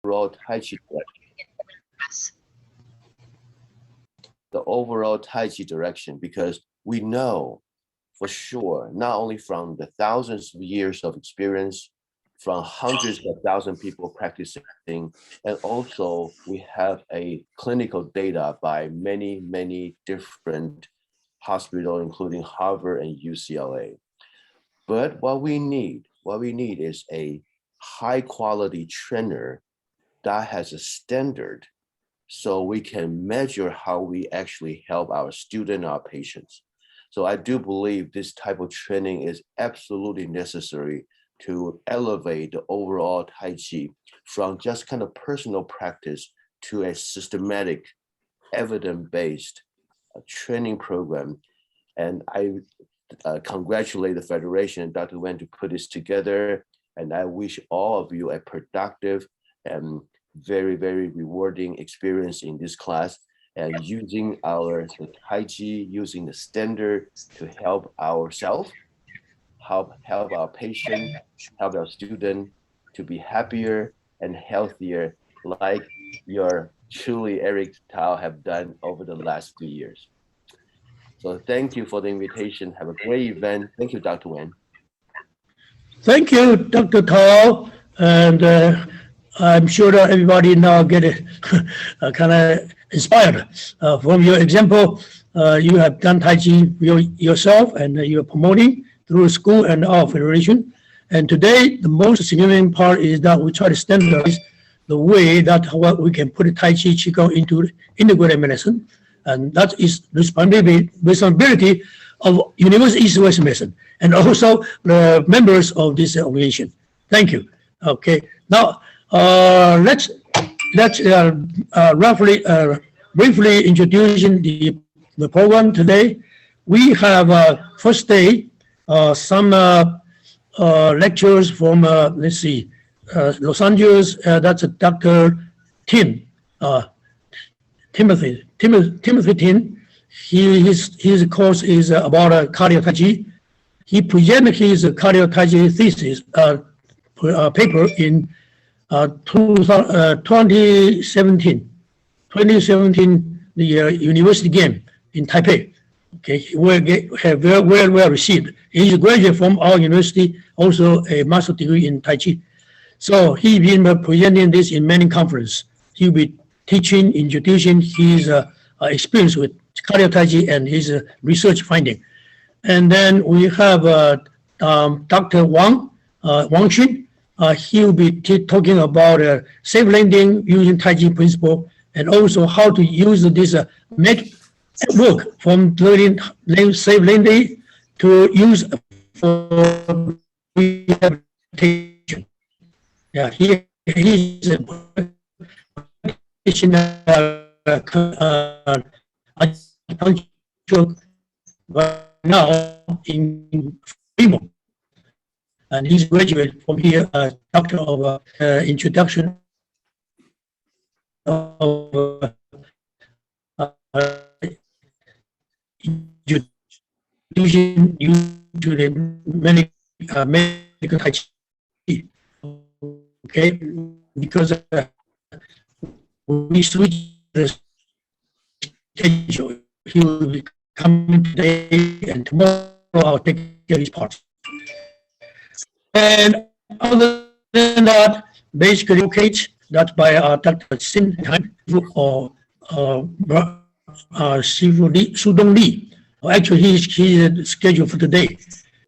overall Tai Chi direction, because we know for sure, not only from the thousands of years of experience, from hundreds of thousands of people practicing, and also we have a clinical data by many, many different hospitals, including Harvard and UCLA. But what we need is a high quality trainer that has a standard, so we can measure how we actually help our student, our patients. So I do believe this type of training is absolutely necessary to elevate the overall Tai Chi from just kind of personal practice to a systematic, evidence-based training program. And I congratulate the Federation and Dr. Wen to put this together. And I wish all of you a productive and very, very rewarding experience in this class, and using our Tai Chi, using the standard to help ourselves, help our patient, help our student to be happier and healthier, like your truly Eric Tao have done over the last 2 years. So thank you for the invitation. Have a great event. Thank you, Dr. Wen. Thank you, Dr. Tao. And I'm sure that everybody now get kind of inspired from your example. You have done Tai Chi yourself, and you're promoting through school and our federation. And today, the most significant part is that we try to standardize the way that we can put Tai Chi Qigong into integrated medicine. And that is responsibility of University East West Medicine and also the members of this organization. Thank you. Okay, now let's briefly introducing the program today. We have first day some lectures from let's see, Los Angeles. That's Dr. Timothy Tin. His course is about cardio Tai Chi. He presented his cardio Tai Chi thesis paper in 2017, the university game in Taipei. Okay, he will have very well received. He's a graduate from our university, also a master's degree in Tai Chi. So he's been presenting this in many conferences. He'll be teaching, introducing his experience with cardio Tai Chi and his research finding. And then we have Dr. Wang Xin. He'll be talking about safe landing using Tai Chi principle, and also how to use this work from learning safe landing to use for rehabilitation. Yeah, he's a right now in Fremont, and he's graduate from here, doctor of introduction of introduction to the medical Tai Chi. Okay, because we switch the schedule. He will be coming today, and tomorrow I'll take his part. And other than that, basically, okay, that's by Dr. Sin Time or Su Dong Li. Actually, he's scheduled for today.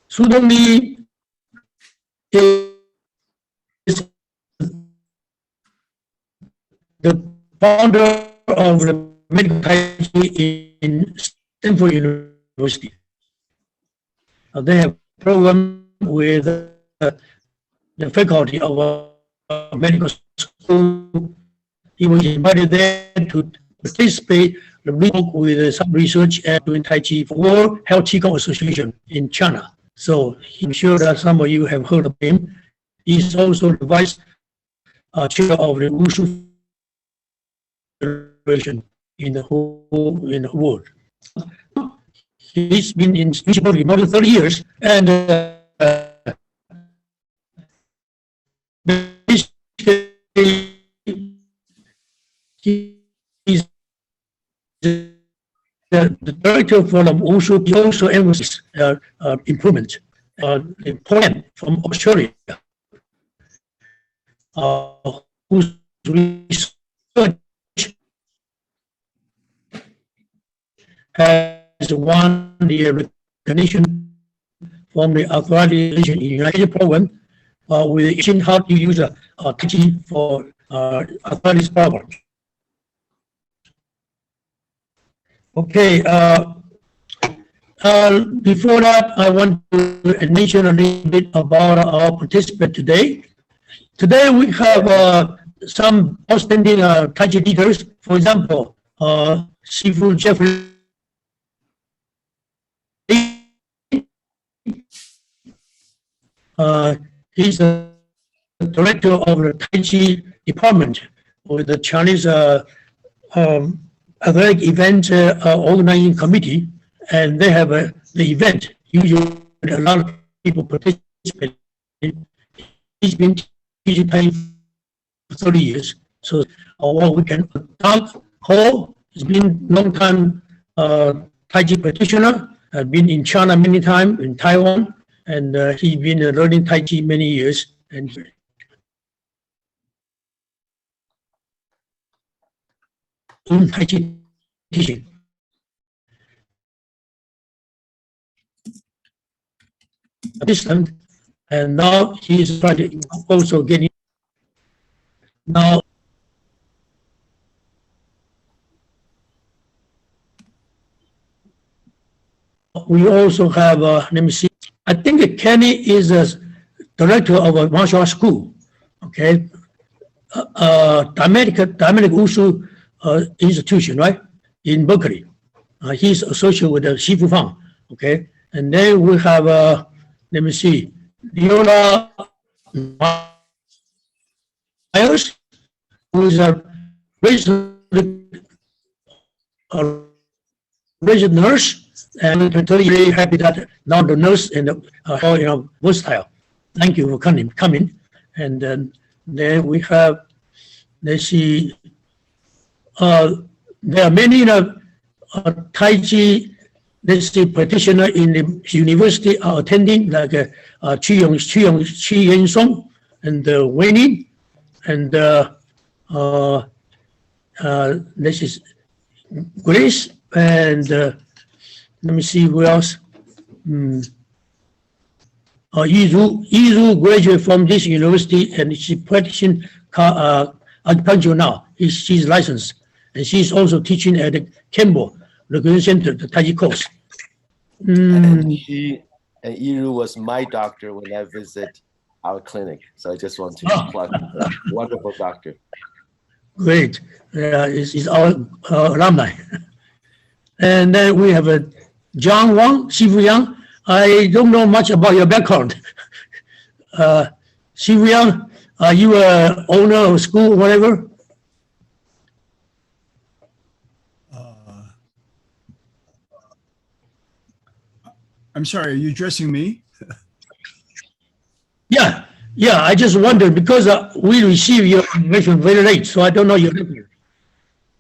Su Dong Li is the founder of the medical Tai Chi in Stanford University. They have a program with the faculty of medical school. He was invited there to participate with some research and doing Tai Chi for World Health Qigong Association in China. So I'm sure that some of you have heard of him. He's also the vice chair of the Wushu Federation in the whole world. He's been in speech for more than 30 years, and basically he's the director for the Wushu. He also emphasizes improvement. The plan from Australia, whose research has won the recognition from the authorities in the United Program with teaching how to use teaching for authorities programs. Okay. Before that, I want to mention a little bit about our participant today. Today we have some outstanding Tai Chi teachers. For example, Sifu Jeffrey. He's the director of the Tai Chi department with the Chinese athletic event organizing committee, and they have the event. Usually, a lot of people participate. He's been teaching Tai Chi for 30 years, so what we can adopt. Ho has been long time Tai Chi practitioner. Has been in China many times, in Taiwan, and he's been learning Tai Chi many years. And Tai Chi teaching. Assistant, and now he is trying to also getting. Now, we also have, let me see, I think Kenny is a director of a martial arts school, okay? Dynamic Wushu institution, right? In Berkeley. He's associated with Shifu Fang, okay? And then we have, let me see, Leona Myers, who is a registered nurse, and I'm totally very happy that now the nurse and versatile. Thank you for coming. And then we have, let's see, there are many Tai Chi, let's say, practitioner in the university are attending, like Qi Yen Song and Wen, and this is Grace, and let me see who else. Yizu graduated from this university, and she's practicing acupuncture now. She's licensed, and she's also teaching at the Kembo Recreation Center, the Tai Chi course. And Yiru was my doctor when I visit our clinic. So I just want to plug her. Wonderful doctor. Great. It's our alumni. And then we have John Wang, Sifu Yang. I don't know much about your background. Sifu Yang, are you an owner of school, whatever? I'm sorry, are you addressing me? Yeah. I just wondered because we received your information very late, so I don't know your name.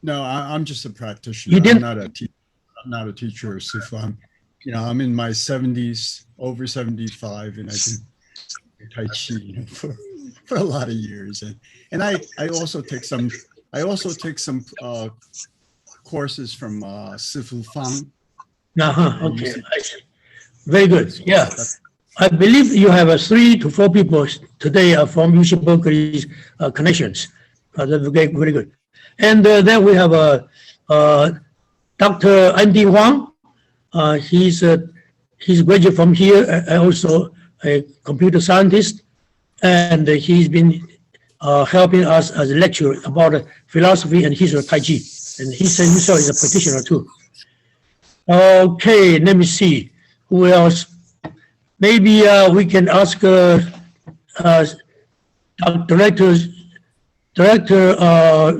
No, I'm just a practitioner. You didn't? I'm not a teacher or Sifu. I'm in my 70s, over 75, and I do Tai Chi for a lot of years. And I also take some courses from Sifu Fang. Okay. I see. Very good. Yeah. I believe you have 3 to 4 people today from UC Berkeley's connections. That's very good. And then we have Dr. Andy Huang. He's graduate from here, also a computer scientist, and he's been helping us as a lecturer about philosophy and history of Tai Chi. And he said himself is a practitioner too. Okay, let me see. Who else? Maybe we can ask Director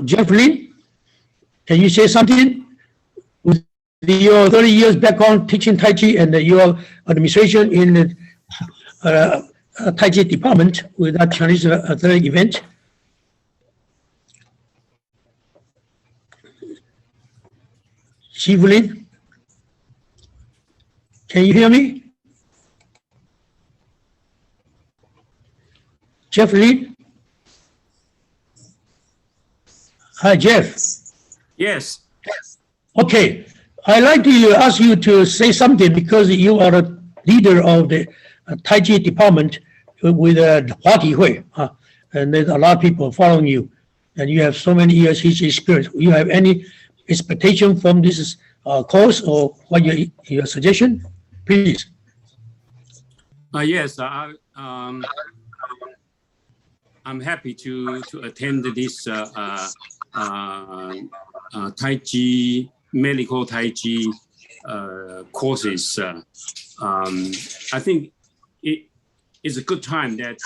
Jeff Lin. Can you say something? With your 30 years background teaching Tai Chi and your administration in the Tai Chi department with that Chinese athletic event. Shivelin? Can you hear me? Jeff Lee? Hi, Jeff. Yes. Okay, I'd like to ask you to say something because you are a leader of the Tai Chi department with Hua Ti Hui, and there's a lot of people following you, and you have so many years history experience. You have any expectation from this course or what your suggestion? Please. Yes. I'm happy to attend this Tai Chi, medical Tai Chi courses. I think it is a good time that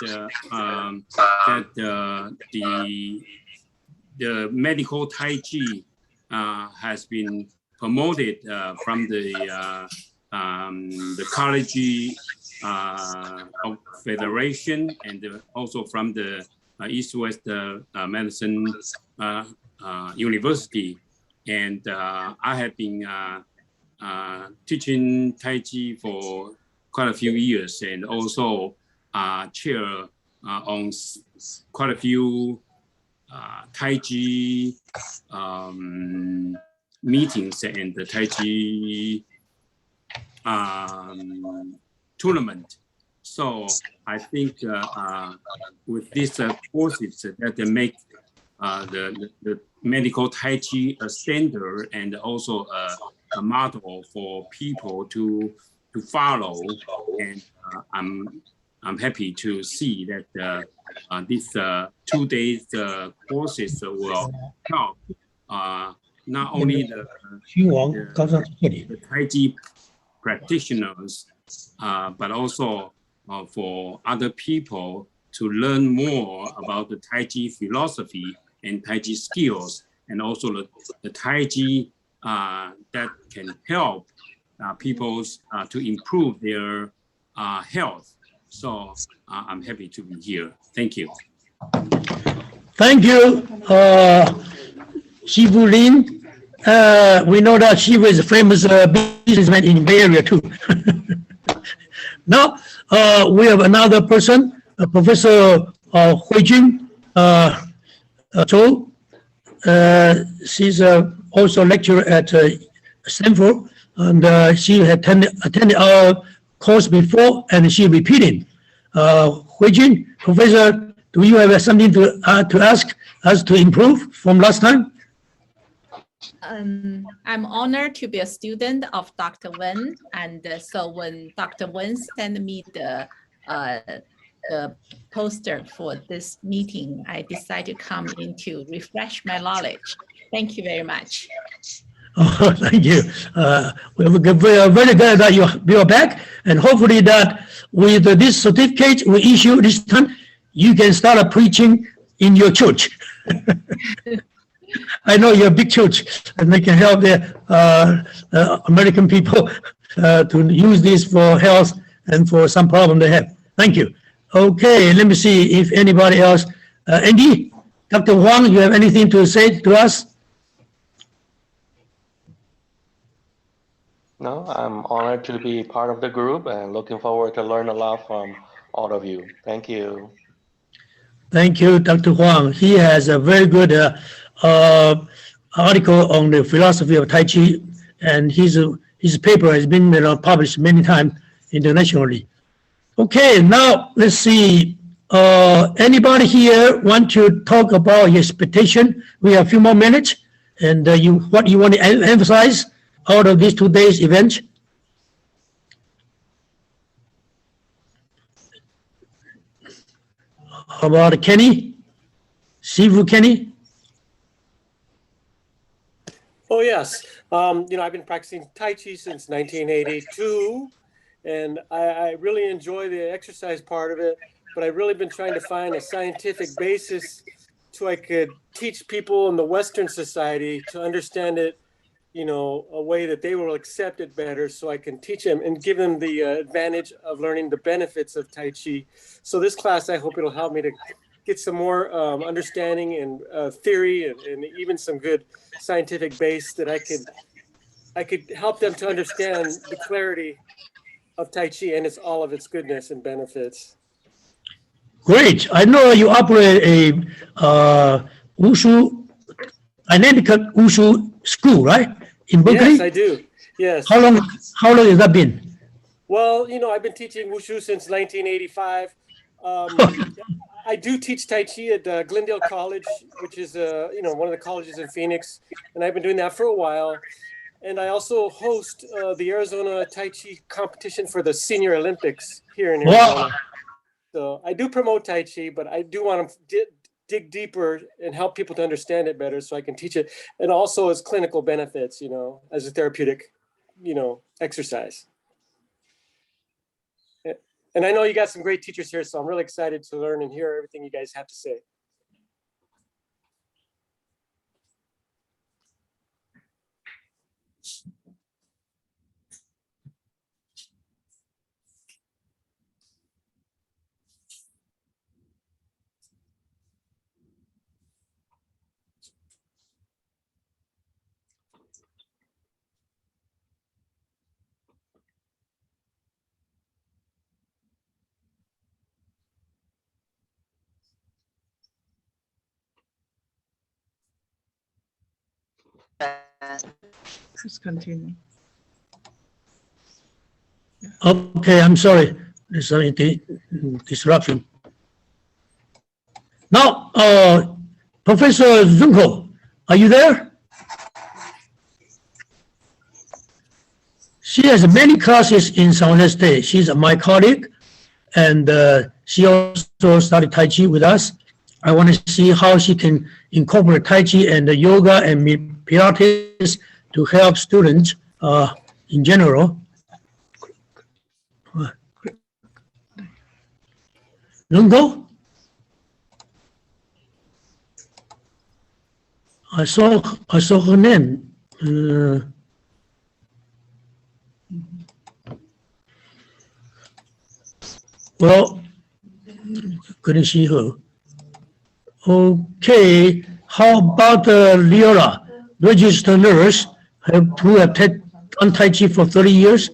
the medical Tai Chi has been promoted from the College of Federation and also from the East-West Medicine University. And I have been teaching Tai Chi for quite a few years and also chair on quite a few Tai Chi meetings and the Tai Chi tournament. So I think with these courses that they make the medical Tai Chi a standard and also a model for people to follow, and I'm happy to see that these 2 days courses will help not only the Tai Chi practitioners, but also for other people to learn more about the Tai Chi philosophy and Tai Chi skills, and also the Tai Chi that can help people to improve their health. So I'm happy to be here. Thank you. Thank you, Shifu Lin. We know that Shifu is a famous businessman in Bay Area too. Now we have another person, Professor Hui Jun Zhou. She's also a lecturer at Stanford, and she had attended our course before, and she repeated. Hui Jun, Professor, do you have something to ask us to improve from last time? I'm honored to be a student of Dr. Wen, and so when Dr. Wen sent me the poster for this meeting, I decided to come in to refresh my knowledge. Thank you very much. Oh, thank you. We are very glad that you are back, and hopefully that with this certificate we issue this time, you can start preaching in your church. I know you're a big church, and they can help the American people to use this for health and for some problem they have. Thank you. Okay, let me see if anybody else. Andy, Dr. Huang, you have anything to say to us? No, I'm honored to be part of the group and looking forward to learn a lot from all of you. Thank you. Thank you, Dr. Huang. He has a very good article on the philosophy of Tai Chi, and his paper has been published many times internationally. Okay, now let's see. Anybody here want to talk about your expectation? We have a few more minutes, and what you want to emphasize out of these 2 days event? How about Kenny? Sifu Kenny? Oh, yes. I've been practicing Tai Chi since 1982, and I really enjoy the exercise part of it, but I've really been trying to find a scientific basis so I could teach people in the Western society to understand it, a way that they will accept it better, so I can teach them and give them the advantage of learning the benefits of Tai Chi. So this class, I hope it'll help me to get some more understanding and theory and even some good scientific base that I could I could help them to understand the clarity of Tai Chi and all of its goodness and benefits. Great. I know you operate a Wushu, identical Wushu school, right? In Berkeley? Yes, I do. Yes. How long has that been? Well, I've been teaching Wushu since 1985. I do teach Tai Chi at Glendale College, which is one of the colleges in Phoenix, and I've been doing that for a while. And I also host the Arizona Tai Chi competition for the Senior Olympics here in Arizona. Wow. So I do promote Tai Chi, but I do want to dig deeper and help people to understand it better so I can teach it. And also as clinical benefits, as a therapeutic, exercise. And I know you got some great teachers here, so I'm really excited to learn and hear everything you guys have to say. Please continue. Okay, I'm sorry. There's some disruption. Now, Professor Zunko, are you there? She has many classes in San Jose State. She's my colleague, and she also studied Tai Chi with us. I want to see how she can incorporate Tai Chi and yoga and Pilates to help students in general. Zunko? I saw her name. Well, couldn't see her. Okay, how about Leola, registered nurse, who have done Tai Chi for 30 years?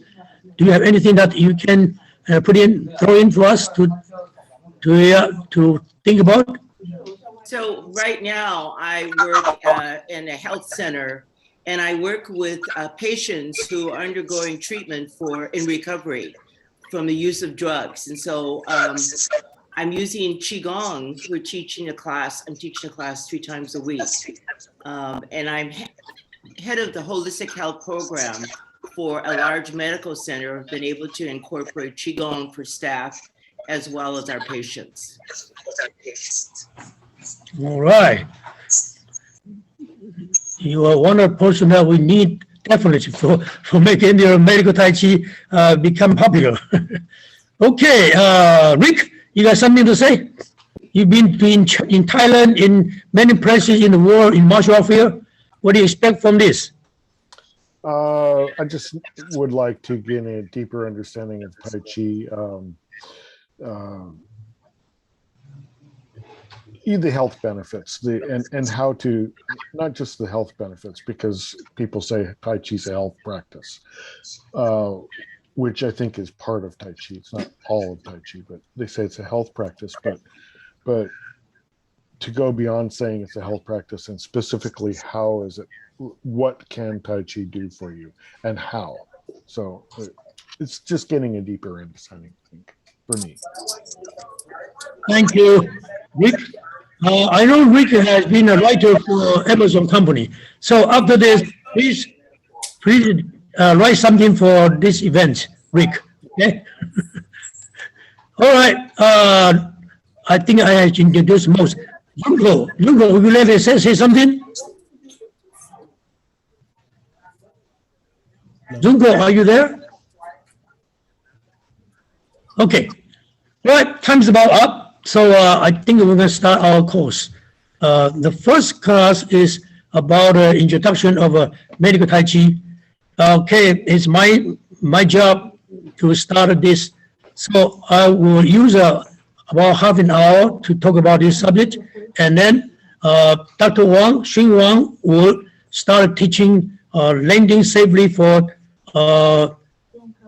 Do you have anything that you can throw in for us to think about? So right now I work in a health center, and I work with patients who are undergoing treatment in recovery from the use of drugs. And so I'm using Qigong. We're teaching a class. I'm teaching a class 3 times a week. And I'm head of the holistic health program for a large medical center. I've been able to incorporate Qigong for staff as well as our patients. All right. You are one of the person that we need definitely for making your medical Tai Chi become popular. Okay, Rick, you got something to say? You've been in Thailand, in many places in the world in martial art field. What do you expect from this? I just would like to gain a deeper understanding of Tai Chi. The health benefits, and how to, not just the health benefits, because people say Tai Chi is a health practice, which I think is part of Tai Chi. It's not all of Tai Chi, but they say it's a health practice. But to go beyond saying it's a health practice, and specifically how is it, what can Tai Chi do for you, and how? So it's just getting a deeper understanding, I think, for me. Thank you, Rick. I know Rick has been a writer for Amazon company. So after this, please write something for this event, Rick. Okay. All right. I think I have introduced most. Junko, would you like to say something? Junko, are you there? Okay. All right. Time's about up. So I think we're going to start our course. The first class is about introduction of medical Tai Chi. Okay, it's my job to start this. So I will use about half an hour to talk about this subject, and then Dr. Xing Wang will start teaching landing safely for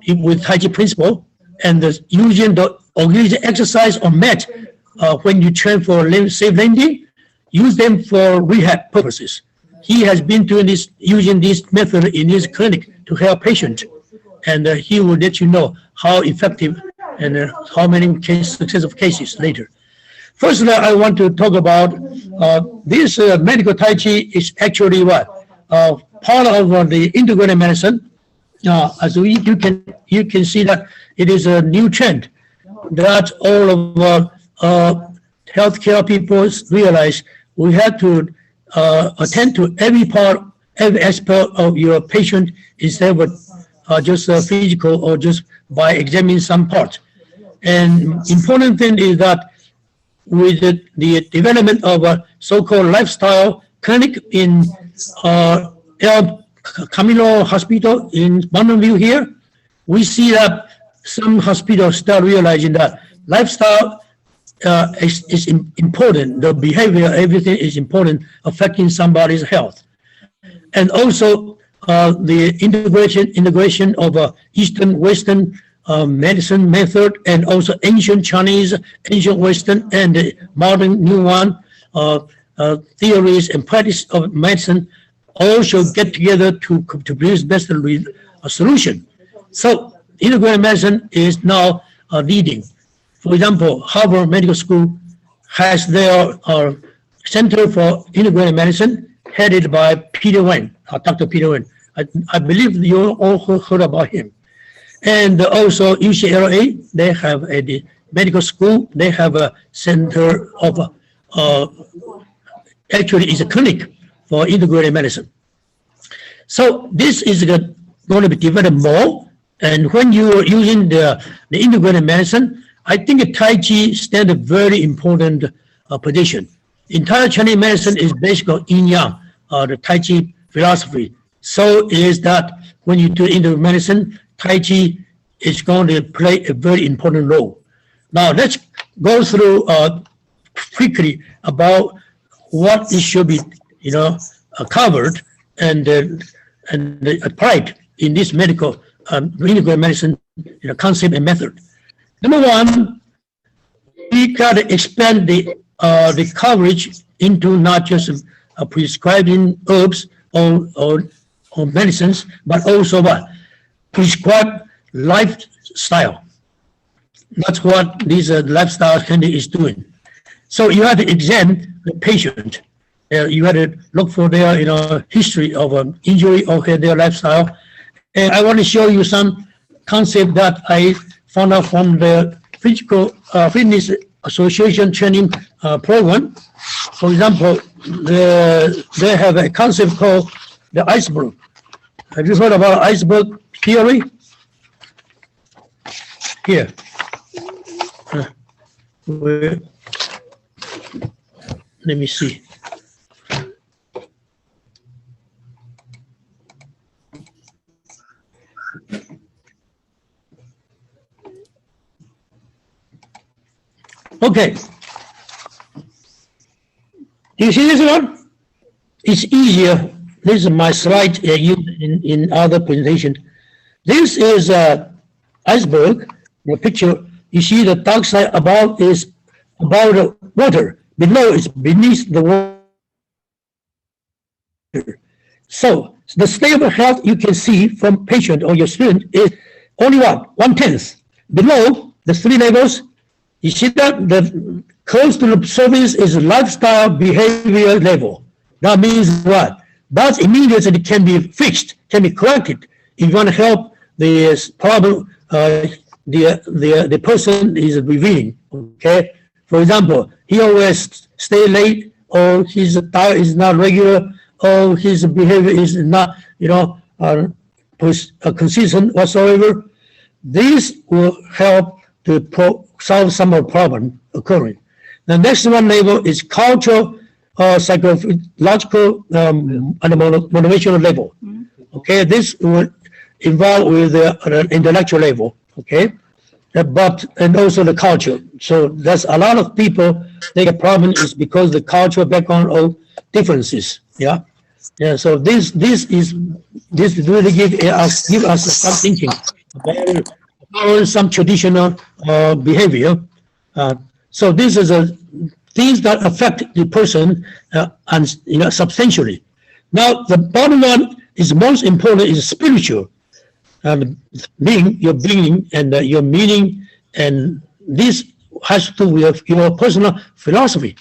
with Tai Chi principle, and using the auxiliary exercise or mat when you train for safe landing, use them for rehab purposes. He has been doing this, using this method in his clinic to help patients, and he will let you know how effective and how many successful cases later. Firstly, I want to talk about this medical Tai Chi is actually what? Part of the integrated medicine. As you can see that it is a new trend that all of healthcare people realize we have to attend to every part, every aspect of your patient instead of just physical or just by examining some part. And important thing is that with the development of a so-called lifestyle clinic in El Camino Hospital in Mountain View here, we see that some hospitals start realizing that lifestyle is important. The behavior, everything is important, affecting somebody's health. And also the integration of Eastern, Western medicine method, and also ancient Chinese, ancient Western, and the modern new one, theories and practice of medicine all should get together to produce best solution. So integrated medicine is now leading. For example, Harvard Medical School has their Center for Integrated Medicine headed by Peter Wen, Dr. Peter Wen. I believe you all heard about him. And also UCLA, they have the medical school, they have a center of, actually is a clinic for integrated medicine. So this is going to be developed more. And when you are using the integrated medicine, I think Tai Chi stands a very important position. Entire Chinese medicine is based on yin yang, the Tai Chi philosophy. So is that when you do integrated medicine, Tai Chi is going to play a very important role. Now let's go through quickly about what it should be, covered and applied in this medical integrated medicine concept and method. Number one, we got to expand the coverage into not just prescribing herbs or medicines, but also what? Prescribe lifestyle. That's what this lifestyle clinic is doing. So you have to examine the patient. You have to look for their history of injury or their lifestyle. And I want to show you some concept that I found out from the Physical Fitness Association training program. For example, they have a concept called the iceberg. Have you heard about iceberg theory? Here. Let me see. Okay. Do you see this one? It's easier. This is my slide used in other presentation. This is iceberg. The picture, you see the dark side above is above the water. Below is beneath the water. So the state of health you can see from patient or your student is only 1/10. Below the 3 levels, you see that the close to the surface is lifestyle behavior level. That means what? That immediately can be fixed, can be corrected. If you want to help the problem the person is revealing. Okay. For example, he always stay late, or his diet is not regular, or his behavior is not, consistent whatsoever. This will help to solve some of the problem occurring. The next one level is cultural, psychological, and motivational level. Okay, this will involve with the intellectual level. Okay, and also the culture. So there's a lot of people, their problem is because the cultural background of differences. Yeah. Yeah, so this really give us some thinking about some traditional behavior. So this is a things that affect the person and substantially. Now the bottom one is most important is spiritual, being your being and your meaning, and this has to do with your personal philosophy.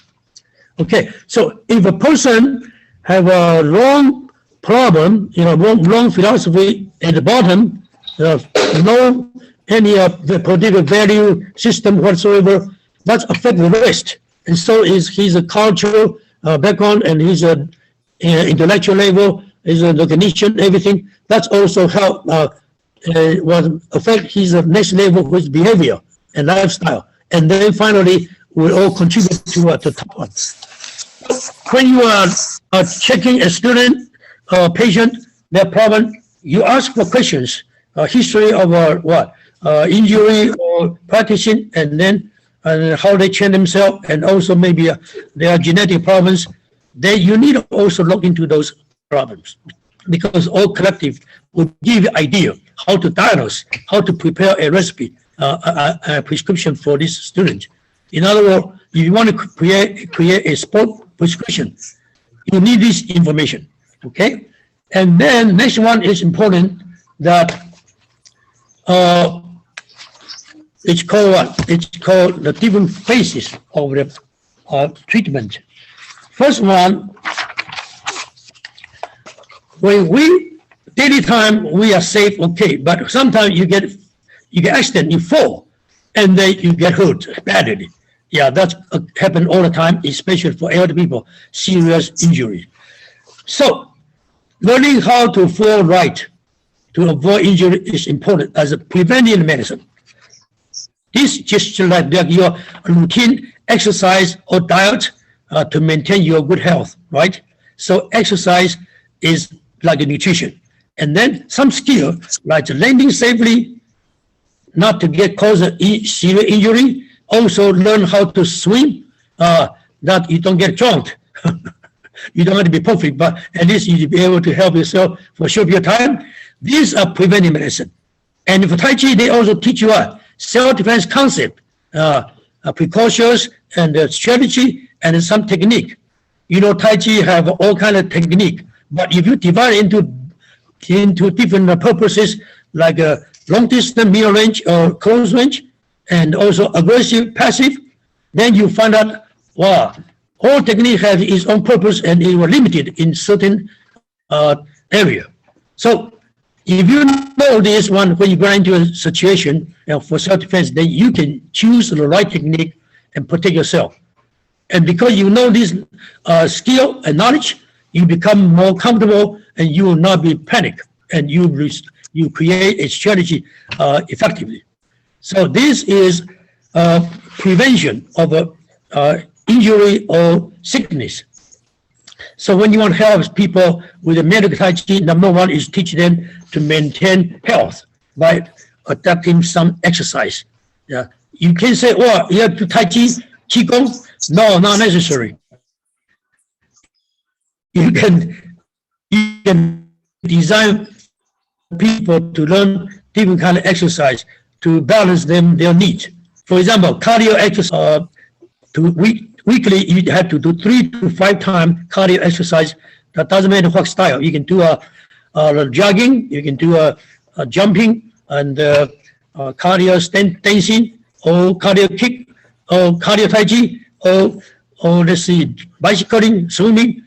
Okay, so if a person have a wrong problem, wrong philosophy at the bottom, no any of the political value system whatsoever, that's affect the rest. And so is his cultural background and his intellectual level, his recognition, everything. That's also help will affect his next level with behavior and lifestyle. And then finally, will all contribute to the top one. When you are checking a student or patient, their problem, you ask for questions, history of injury or practicing, and then how they train themselves, and also maybe their genetic problems. Then you need to also look into those problems, because all collective will give you idea how to diagnose, how to prepare a recipe, a prescription for this student. In other words, if you want to create a sport prescription, you need this information, okay? And then next one is important, that it's called what? It's called the different phases of the treatment. First one, when we daily time we are safe, okay, but sometimes you get accident, you fall, and then you get hurt badly. Yeah, that's happen all the time, especially for elder people, serious injury. So learning how to fall right to avoid injury is important as a preventive medicine. This just like your routine exercise or diet to maintain your good health, right? So exercise is like a nutrition. And then some skill, like landing safely, not to get cause serious injury. Also learn how to swim, that you don't get drowned. You don't have to be perfect, but at least you'll be able to help yourself for a short period of time. These are preventive medicine. And for Tai Chi, they also teach you a self-defense concept, precautions and strategy and some technique. Tai Chi have all kind of technique, but if you divide into different purposes, like long distance, middle range, or close range, and also aggressive, passive, then you find out, wow, all technique has its own purpose and it was limited in certain area. So if you know this one, when you go into a situation for self-defense, then you can choose the right technique and protect yourself. And because you know this skill and knowledge, you become more comfortable and you will not be panic, and you create a strategy effectively. So this is prevention of injury or sickness. So when you want to help people with the medical Tai Chi, number one is teach them to maintain health by adapting some exercise. Yeah, you can say, "Oh, you have to Tai Chi, Qigong." No, not necessary. You can design people to learn different kind of exercise to balance their needs. For example, cardio exercise. Weekly, you have to do 3 to 5 times cardio exercise. That doesn't matter what style. You can do a jogging, you can do a jumping, and cardio dancing, or cardio kick, or cardio Tai Chi, or let's see, bicycling, swimming,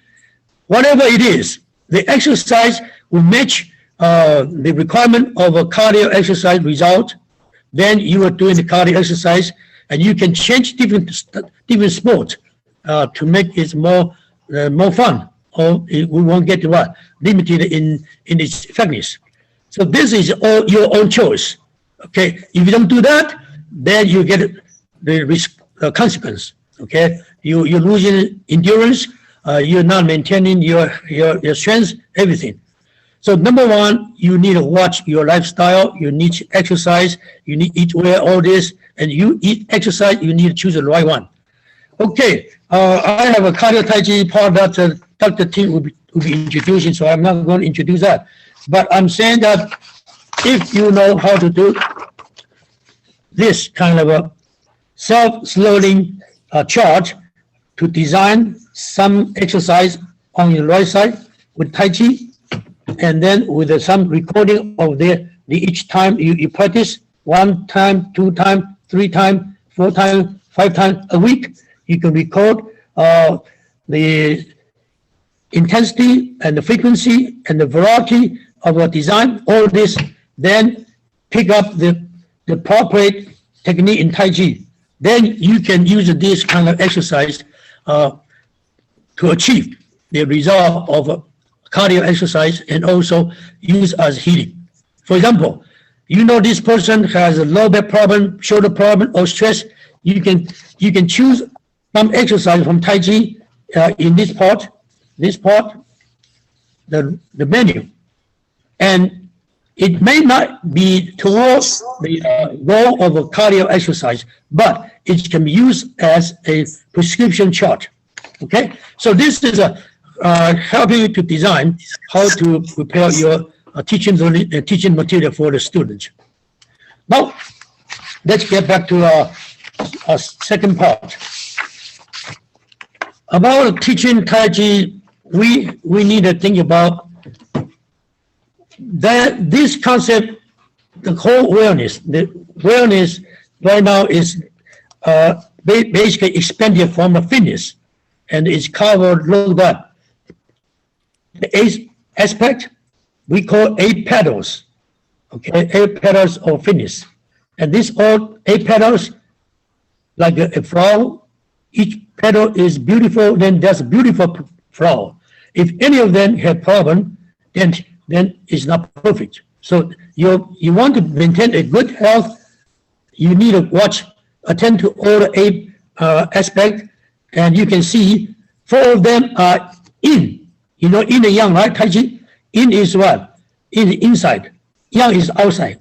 whatever it is. The exercise will match the requirement of a cardio exercise result. Then you are doing the cardio exercise, and you can change different sports to make it more fun, or we won't get limited in its effectiveness. So this is all your own choice. Okay, if you don't do that, then you get the risk consequence. Okay, you're losing endurance. You're not maintaining your strength, everything. So number one, you need to watch your lifestyle. You need to exercise. You need to eat well, all this. And you eat exercise, you need to choose the right one. Okay, I have a cardio Tai Chi part that Dr. Tim will be introducing, so I'm not going to introduce that. But I'm saying that if you know how to do this kind of a self-learning chart to design some exercise on your right side with Tai Chi, and then with some recording of the each time you practice 1 time, 2 times, 3 times, 4 times, 5 times a week, you can record the intensity and the frequency and the variety of a design, all this, then pick up the appropriate technique in Tai Chi. Then you can use this kind of exercise to achieve the result of a cardio exercise and also use as healing. For example, you know this person has a low back problem, shoulder problem, or stress. You can choose some exercise from Tai Chi in this part, the menu, and it may not be towards the goal of a cardio exercise, but it can be used as a prescription chart. Okay, so this is helping you to design how to prepare your teaching material for the students. Now, let's get back to our second part. About teaching Tai Chi, we need to think about that this concept, the whole wellness. The wellness right now is basically expanded from the fitness, and it's covered like that. The eighth aspect we call 8 petals. Okay, 8 petals of fitness, and these all 8 petals, like a flower. Each petal is beautiful. Then there's a beautiful flower. If any of them have problem, then it's not perfect. So you want to maintain a good health, you need to attend to all the 8 aspects, and you can see 4 of them are in. You know, in and yang, right? Tai Chi, in is what? In the inside. Yang is outside.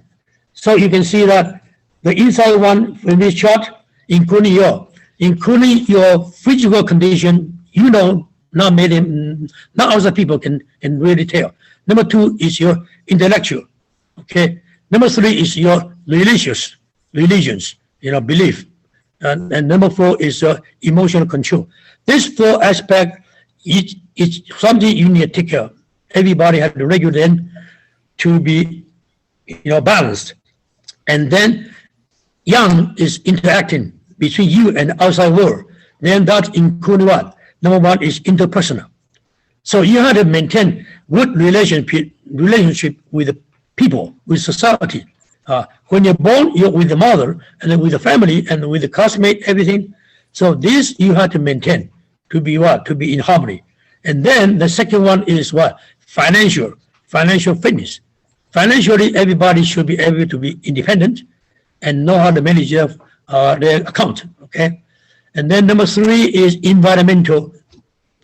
So you can see that the inside one in this chart, including your physical condition, you know, not other people can really tell. Number 2 is your intellectual. Okay. Number 3 is your religions, belief. And number 4 is your emotional control. These 4 aspects, it's something you need to take care of. Everybody has to regulate them to be, balanced. And then yang is interacting between you and the outside world. Then that includes what? Number 1 is interpersonal. So you have to maintain good relationship with the people, with society. When you're born, you're with the mother, and then with the family, and with the classmate, everything. So this you have to maintain to be what? To be in harmony. And then the second one is what? Financial fitness. Financially, everybody should be able to be independent and know how to manage their account. Okay. And then number 3 is environmental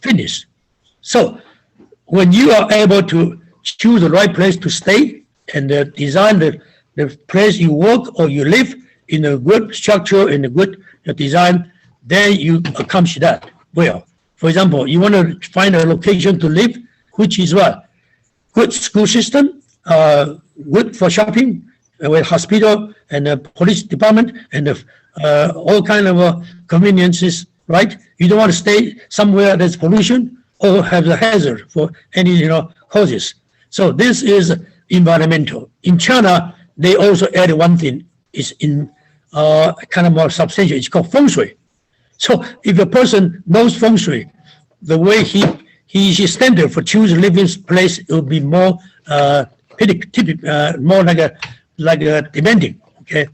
fitness. So when you are able to choose the right place to stay and design the place you work or you live in a good structure, in a good design, then you accomplish that well. For example, you want to find a location to live, which is what? Good school system, good for shopping, with hospital and the police department and all kind of conveniences, right? You don't want to stay somewhere there's pollution or have a hazard for any causes. So this is environmental. In China, they also added one thing, is in kind of more substantial. It's called feng shui. So if a person knows feng shui, the way he standard for choosing living place, it will be more more like a demanding. Okay.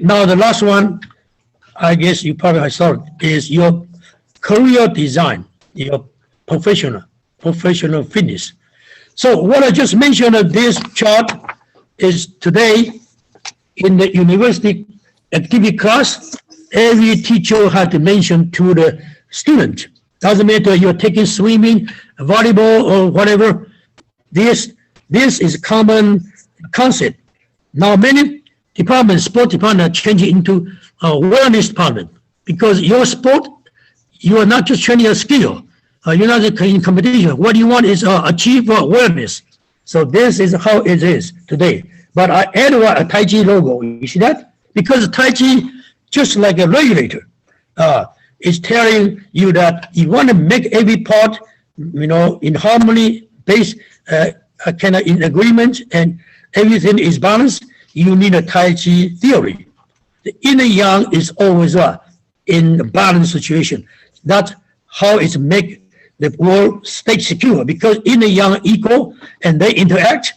Now the last one, I guess you probably saw it, is your career design, your professional fitness. So what I just mentioned of this chart is today in the university activity class, every teacher had to mention to the student. Doesn't matter you're taking swimming, volleyball, or whatever. This is a common concept. Now many departments, sport department, are changing into a wellness department because your sport, you are not just training a skill. you're not in competition. What you want is achieve awareness. So this is how it is today. But I add a Tai Chi logo. You see that? Because Tai Chi, just like a regulator, is telling you that you want to make every part, in harmony, based, kind of in agreement, and everything is balanced. You need a Tai Chi theory. The yin and yang is always in a balanced situation. That's how it's make the world stay secure, because yin and yang equal and they interact,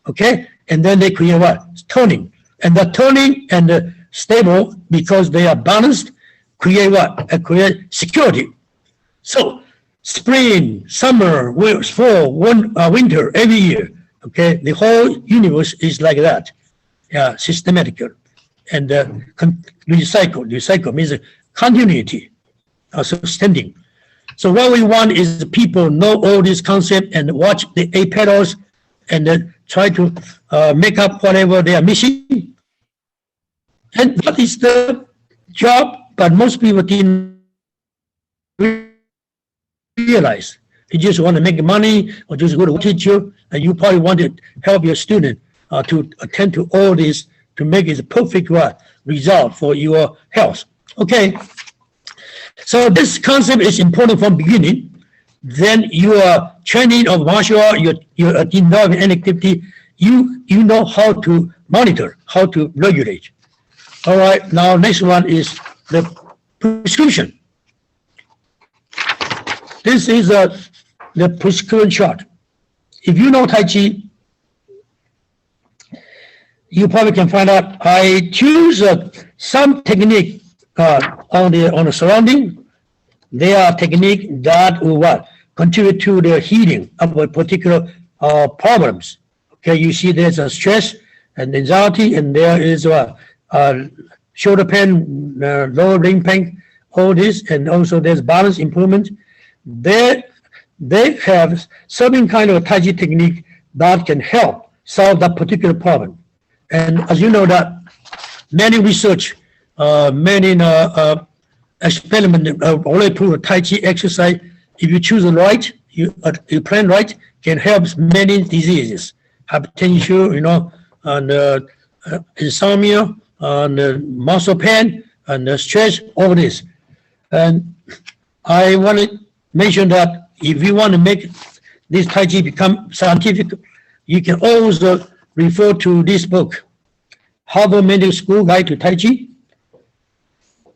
okay? And then they create what? Turning. And the turning and the stable, because they are balanced, create what? Create security. So spring, summer, fall, winter, every year, okay? The whole universe is like that, systematical. And recycle means continuity, sustaining. So what we want is people know all this concept and watch the 8 petals and then try to make up whatever they are missing. And that is the job, but most people didn't realize. You just want to make money or just go to a teacher, and you probably want to help your student to attend to all this to make it a perfect result for your health. Okay. So this concept is important from beginning. Then your training of martial art, your involved in activity, you know how to monitor, how to regulate. All right, now next one is the prescription. This is the prescription chart. If you know Tai Chi, you probably can find out. I choose some technique on the surrounding. They are technique that will contribute to the healing of a particular problems. Okay, you see there's a stress and anxiety, and there is shoulder pain, lower limb pain, all this, and also there's balance improvement. They have certain kind of Tai Chi technique that can help solve that particular problem. And as you know that many research, many experiment already prove Tai Chi exercise, if you choose the right, you plan right, can help many diseases, hypertension, and insomnia, and muscle pain, and stress, all this. And I want to mention that if you want to make this Tai Chi become scientific, you can always refer to this book, Harvard Medical School Guide to Tai Chi.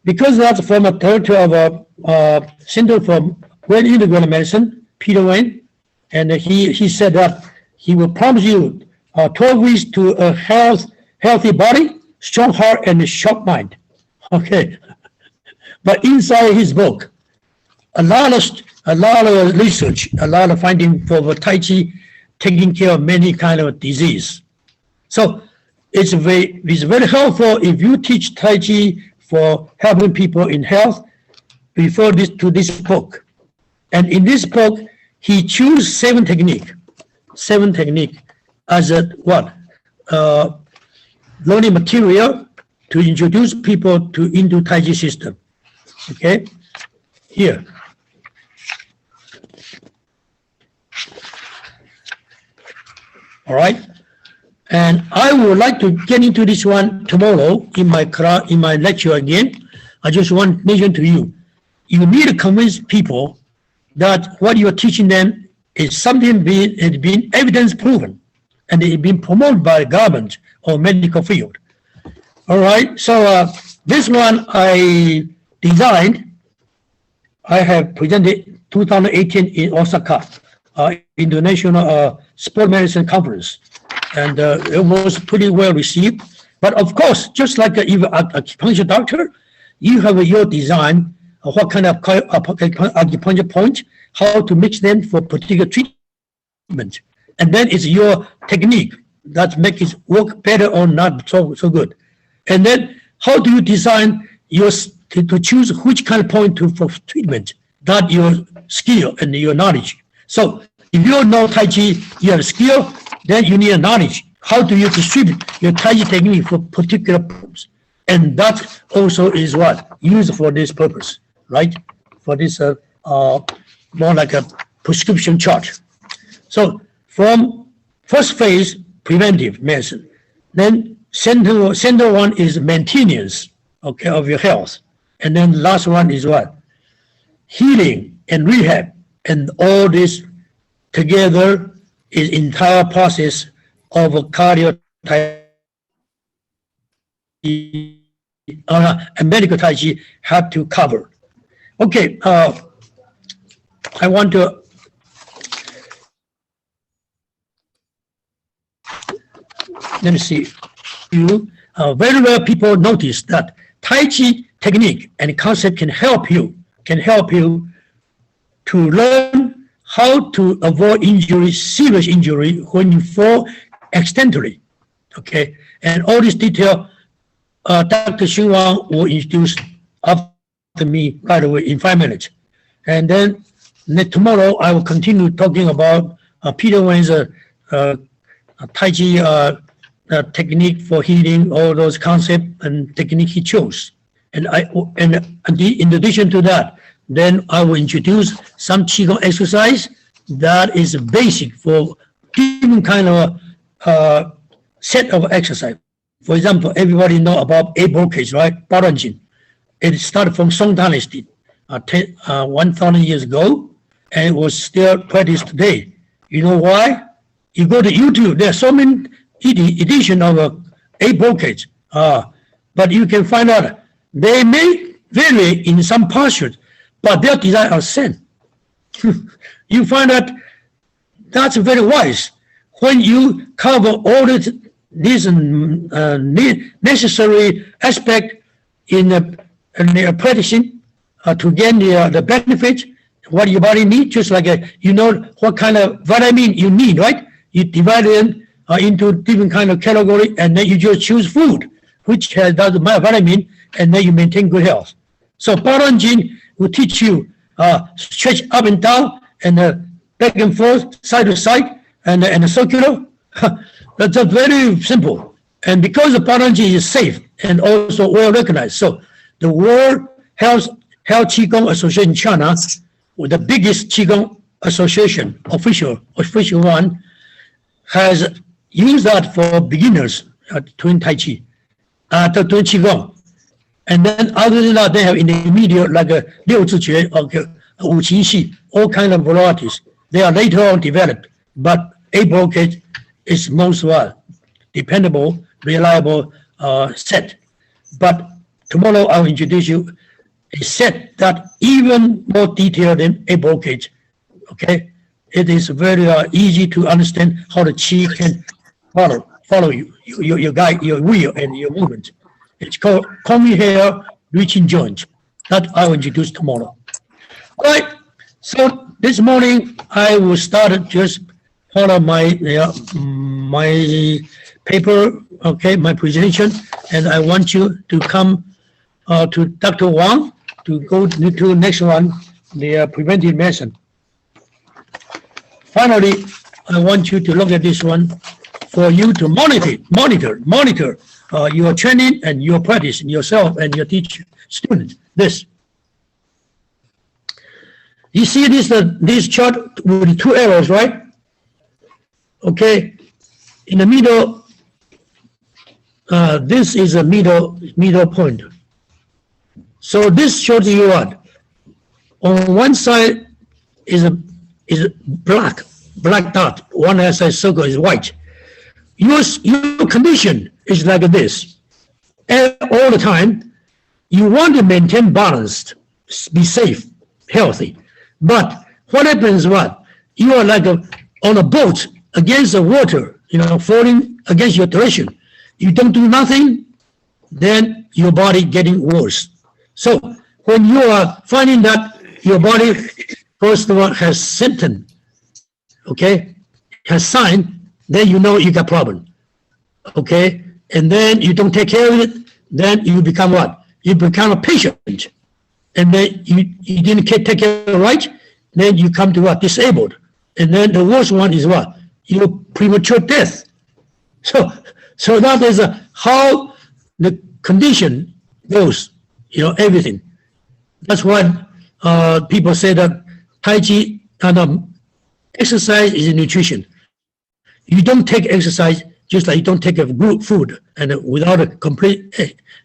Because that's from a director of a Center for Great Integrative Medicine, Peter Wayne, and he said that he will promise you 12 weeks to a healthy body, strong heart, and a sharp mind. Okay, but inside his book, a lot of research, a lot of finding for Tai Chi taking care of many kind of disease. So it's very helpful if you teach Tai Chi for helping people in health. Refer this book, and in this book he choose 7 technique as a learning material to introduce people into Tai Chi system. Okay, here. All right, and I would like to get into this one tomorrow in my lecture again. I just want to mention to you, you need to convince people that what you're teaching them is something being evidence proven, and it's been promoted by the government or medical field. All right, so this one I designed. I have presented 2018 in Osaka, International Sport Medicine Conference, and it was pretty well received. But of course, just like even an acupuncture doctor, you have your design of what kind of acupuncture point, how to mix them for particular treatment, and then it's your technique that makes it work better or not so good. And then how do you design your to choose which kind of point for treatment, that your skill and your knowledge. So if you know Tai Chi, you have skill, then you need a knowledge. How do you distribute your Tai Chi technique for particular purpose? And that also is what used for this purpose, right? For this more like a prescription chart. So from first phase, preventive medicine, then center one is maintenance, okay, of your health, and then last one is what? Healing and rehab, and all this together is entire process of a cardio and medical Tai Chi have to cover. Okay, I want to let me see. You very well people notice that Tai Chi technique and concept can help you to learn how to avoid injury, serious injury when you fall accidentally. Okay, and all this detail, Dr. Xing Wang will introduce after me, by the way, in 5 minutes. And then tomorrow I will continue talking about Peter Wang's Tai Chi technique for healing, all those concepts and technique he chose. And in addition to that, then I will introduce some Qigong exercise that is basic for different kind of set of exercise. For example, everybody know about 8 blockage, right? Baranjin. It started from Song Dynasty 1,000 years ago, and it was still practiced today. You know why? You go to YouTube, there are so many edition of 8 blockage, but you can find out they may vary in some postures, but their design are same. You find that that's very wise. When you cover all these necessary aspect in practicing to gain the benefit, what your body needs, just like you know what kind of vitamin you need, right? You divide them into different kind of category, and then you just choose food which has that vitamin, and then you maintain good health. So Baranjin will teach you stretch up and down, and back and forth, side to side, and circular. That's very simple. And because the Baranjin is safe and also well recognized, so the World Health Qigong Association in China, the biggest Qigong association, official one, has used that for beginners doing Tai Chi, doing Qigong. And then other than that, they have intermediate like Liu Zhi Jue, Wu Qi Xi, all kind of varieties. They are later on developed, but 8 blockage is most dependable, reliable set. But tomorrow I will introduce you a set that even more detailed than 8 blockage. Okay, it is very easy to understand how the Qi can follow you, your guide, your wheel, and your movement. It's called combing hair reaching joint. That I will introduce tomorrow. All right. So this morning I will start just follow my my paper, okay, my presentation, and I want you to come to Dr. Wang to go to the next one, the preventive medicine. Finally, I want you to look at this one for you to monitor your training and your practice, yourself and your teacher, student. This. You see this chart with 2 arrows, right? Okay. In the middle, this is a middle point. So this shows you what? On one side is a black dot. One side circle is white. Your condition is like this. All the time, you want to maintain balanced, be safe, healthy. But what happens? What you are like on a boat against the water, floating against your direction. You don't do nothing, then your body getting worse. So when you are finding that your body, first of all, has symptom, okay, has sign, then you know you got problem, okay, and then you don't take care of it, then you become what? You become a patient, and then you didn't take care of it right, then you come to what? Disabled, and then the worst one is what? Your premature death. So that is how the condition goes, everything. That's why people say that Tai Chi, exercise is nutrition. You don't take exercise just like you don't take a good food, and without a complete,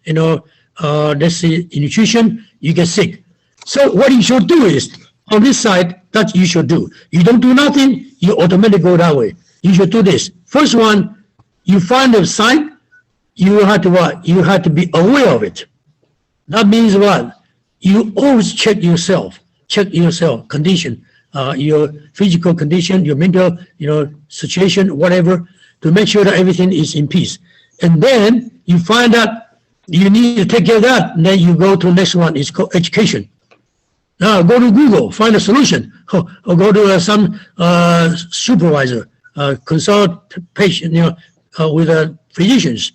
let's say nutrition, you get sick. So what you should do is, on this side, that you should do. You don't do nothing, you automatically go that way. You should do this. First one, you find a sign, you have to what? You have to be aware of it. That means what? You always check yourself condition, your physical condition, your mental, situation, whatever, to make sure that everything is in peace. And then you find out you need to take care of that. And then you go to the next one. It's called education. Now go to Google, find a solution, or go to some supervisor, consult patient, with physicians,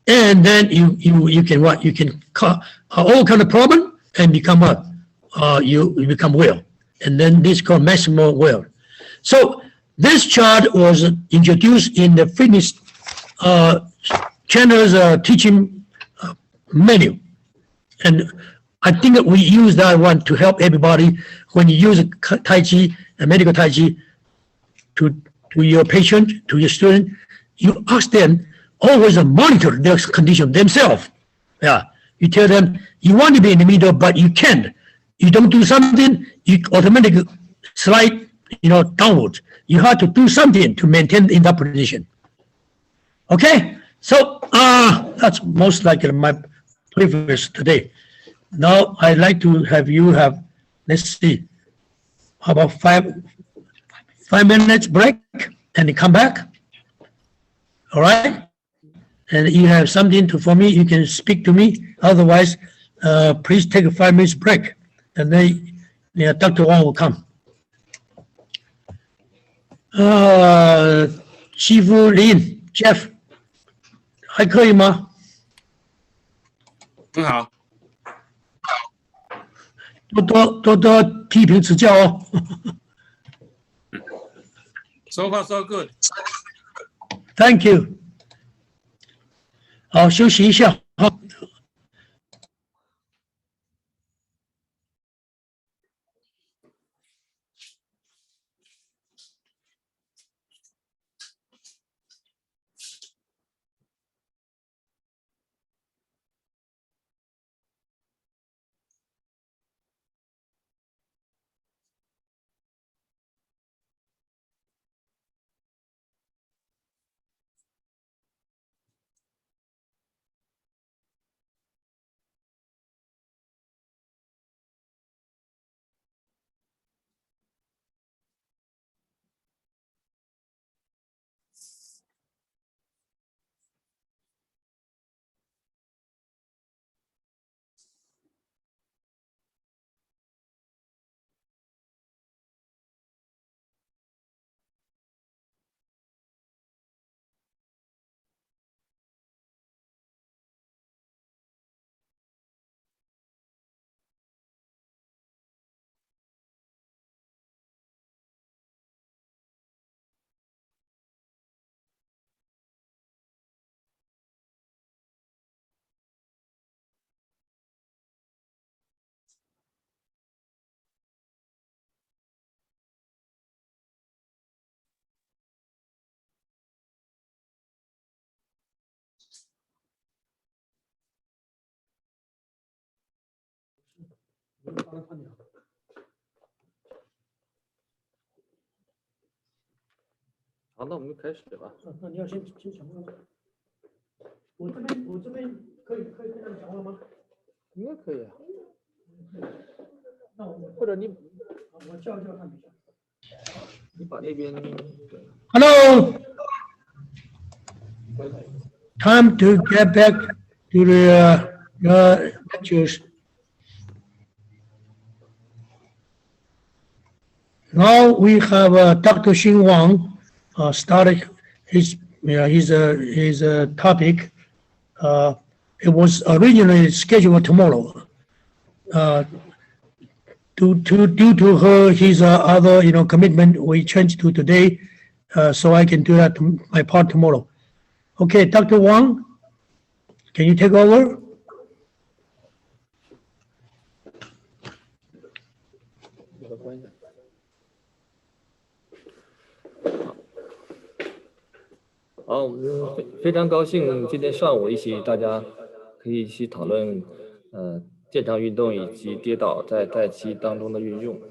and then you can what? You can cut all kind of problem and become what? You become well, and then this is called maximal well. So this chart was introduced in the fitness channel's teaching menu, and I think that we use that one to help everybody. When you use Tai Chi, medical Tai Chi, to your patient, to your student, you ask them always monitor their condition themselves. Yeah, you tell them you want to be in the middle, but you can't. You don't do something, you automatically slide, downward. You have to do something to maintain in that position. Okay, so that's most likely my preface today. Now I'd like to have you have, let's see, how about 5 minutes break and come back. All right, and you have something for me, you can speak to me. Otherwise, please take a 5 minutes break, and then Dr. Wang will come. 西夫林 Jeff 还可以吗？很好。多批评指教哦。So far so good. Thank you. 好，休息一下。好。好，那我们就开始吧。那你要先讲话吗？我这边可以跟他们讲话吗？应该可以啊。那或者你我叫他们一下。你把那边。Hello. Time to get back to the lectures. Now we have Dr. Xin Wang started his topic. It was originally scheduled tomorrow. Due to his other commitment, we changed to today, so I can do that my part tomorrow. Okay, Dr. Wang, can you take over? 好，我们非常高兴今天上午大家可以一起讨论健常运动以及跌倒在代期当中的运用。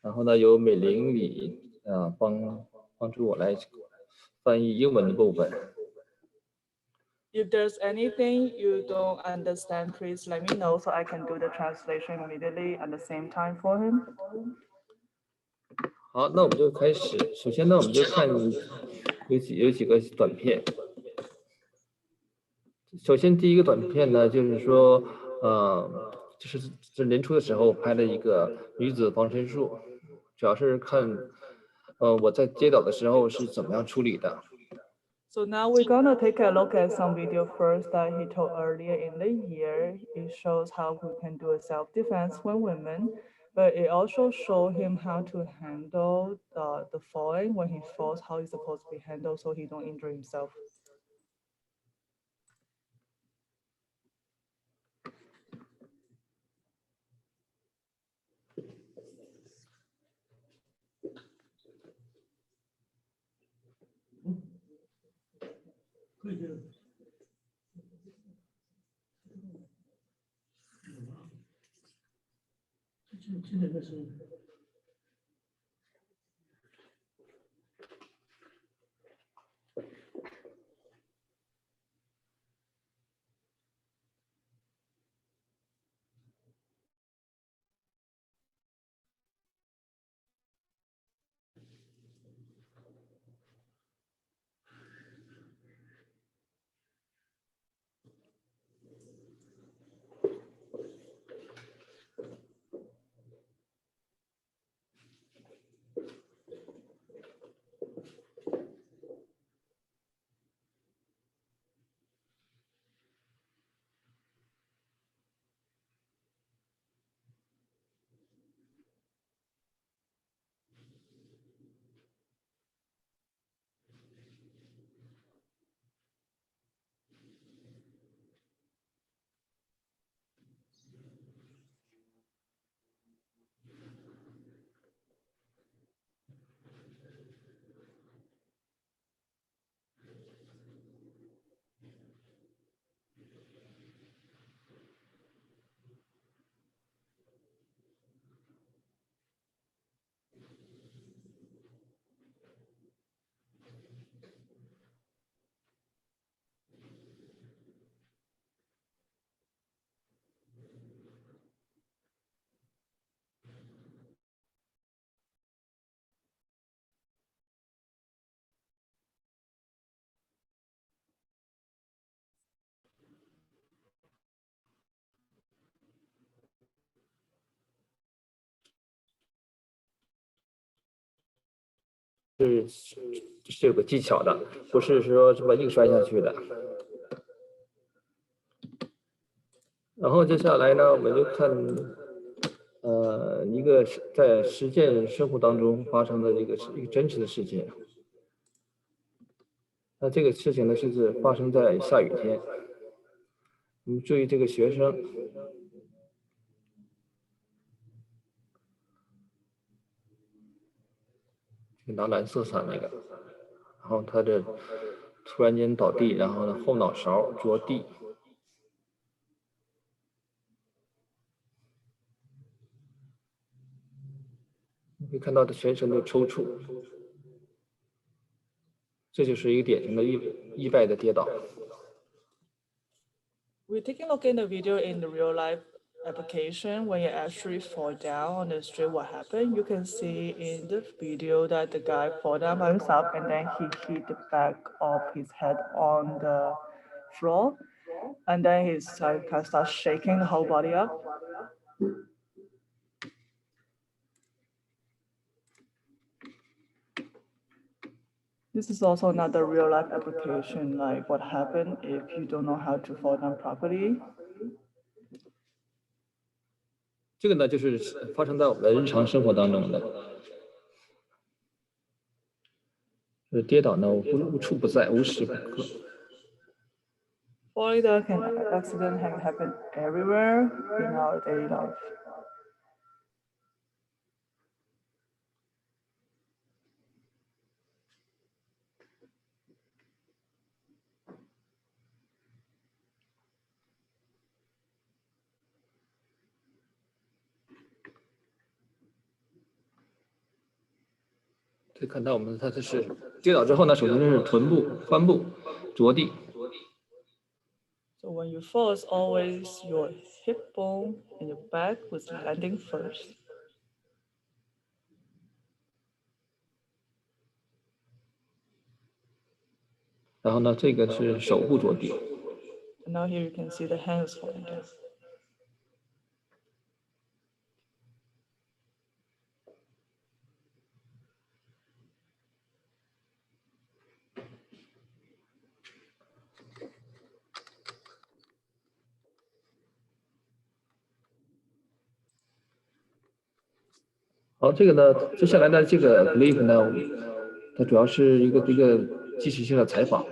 然后呢，由美玲里帮助我来翻译英文的部分。If there's anything you don't understand, please let me know so I can do the translation immediately at the same time for him. 好，那我们就开始。首先呢，我们就看有几个短片。首先第一个短片呢，就是说，这年初的时候拍的一个女子防身术，主要是看，我在跌倒的时候是怎么样处理的。So now we're gonna take a look at some video first that he told earlier in the year. It shows how we can do a self-defense when women, but it also shows him how to handle the falling when he falls, how he's supposed to be handled so he don't injure himself. Good. 现在那是。是有个技巧的，不是说这么硬摔下去的。然后接下来呢，我们就看，一个在实践生活当中发生的一个真实的事件。那这个事情呢，是发生在下雨天。我们注意这个学生，拿蓝色伞那个，然后他这突然间倒地，然后呢后脑勺着地。你可以看到他全身都抽搐，这就是一个典型的意外的跌倒。We're taking a look in the video in the real life application. When you actually fall down on the street, what happened? You can see in the video that the guy fall down by himself and then he hit the back of his head on the floor. And then he kind of starts shaking the whole body up. This is also another real life application, like what happened if you don't know how to fall down properly. 这个呢，就是发生在我们的日常生活当中的。跌倒呢，无处不在，无时不刻。Falling down accident can happen everywhere in our daily life. 可以看到它是跌倒之后呢，首先是臀部、髋部着地。So when you fall, it's always your hip bone and your back was landing first. 然后呢，这个是手部着地。And now here you can see the hands falling down. 好，这个呢，接下来呢，这个 clip 呢，它主要是一个即时性的采访。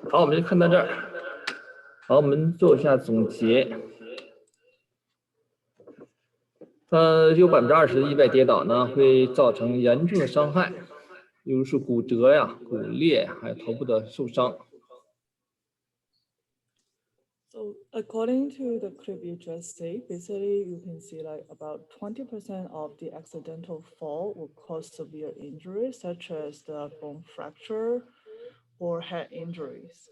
好，我们就看到这儿。好，我们做一下总结。有20%的意外跌倒呢，会造成严重的伤害，比如是骨折呀、骨裂，还有头部的受伤。So according to the clip you just see, basically you can see like about 20% of the accidental fall will cause severe injuries such as the bone fracture or head injuries.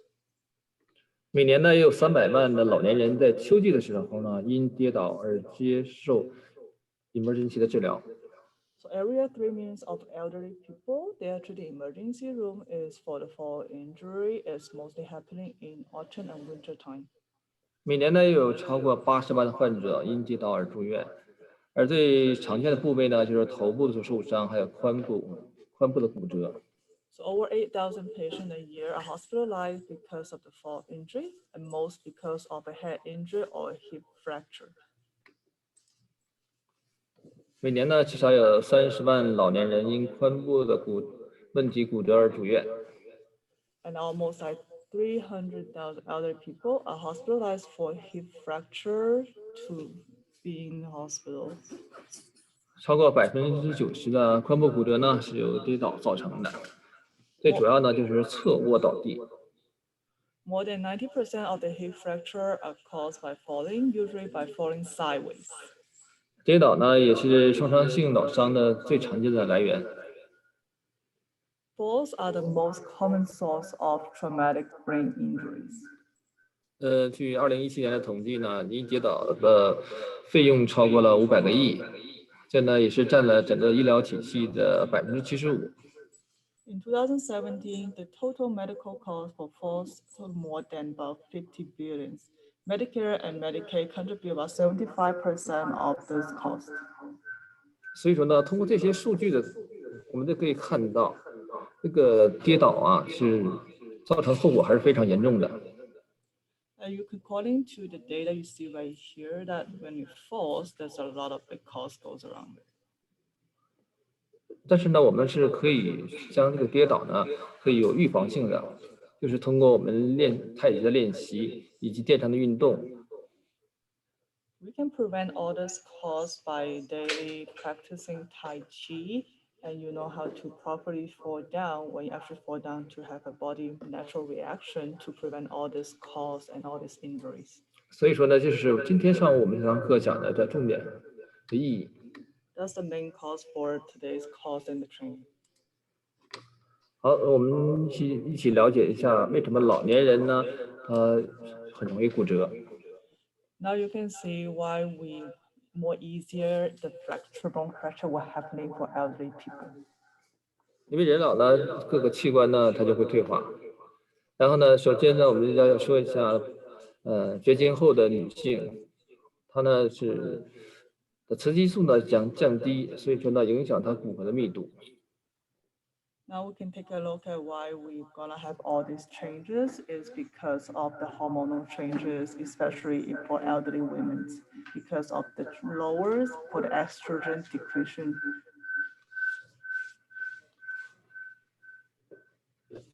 每年呢，也有300万的老年人在秋季的时候呢，因跌倒而接受 emergency 的治疗。So area 3 means of elderly people. They are to the emergency room is for the fall injury. It's mostly happening in autumn and winter time. 每年呢，有超过80万的患者因跌倒而住院，而最常见的部位呢，就是头部的受伤，还有髋部的骨折。So over 8,000 patients a year are hospitalized because of the fall injury, and most because of a head injury or a hip fracture. 每年呢，至少有30万老年人因髋部的问题骨折而住院。And almost like 300,000 elderly people are hospitalized for hip fracture to be in the hospital. 超过90%的髋部骨折呢是由跌倒造成的，最主要呢就是侧卧倒地。More than 90% of the hip fracture are caused by falling, usually by falling sideways. 跌倒呢也是创伤性脑伤的最常见的来源。Falls are the most common source of traumatic brain injuries. 据2017年的统计呢，因跌倒的费用超过了500个亿，这呢也是占了整个医疗体系的75%。In 2017, the total medical cost for falls totaled more than about 50 billion. Medicare and Medicaid contribute about 75% of this cost. 所以说呢，通过这些数据的，我们就可以看到，这个跌倒啊是造成后果还是非常严重的。According to the data you see right here, that when you fall, there's a lot of big cost goes around it. 但是呢，我们是可以将这个跌倒呢，可以有预防性的，就是通过我们练太极的练习以及电常的运动， We can prevent all this caused by daily practicing Tai Chi, and you know how to properly fall down when you actually fall down to have a body natural reaction to prevent all this cause and all these injuries. 所以说呢，就是今天上午我们这堂课讲的重点的意义。 That's the main cause for today's course and the training. 好，我们一起了解一下为什么老年人呢，很容易骨折。 Now you can see why we more easier the bone fracture were happening for elderly people. 因为人老了，各个器官呢它就会退化。然后呢，首先呢，我们要说一下，绝经后的女性，她呢是的雌激素呢降低，所以说呢影响她骨骼的密度。 Now we can take a look at why we're gonna have all these changes is because of the hormonal changes, especially for elderly women, because of the lowers for the estrogen decretion.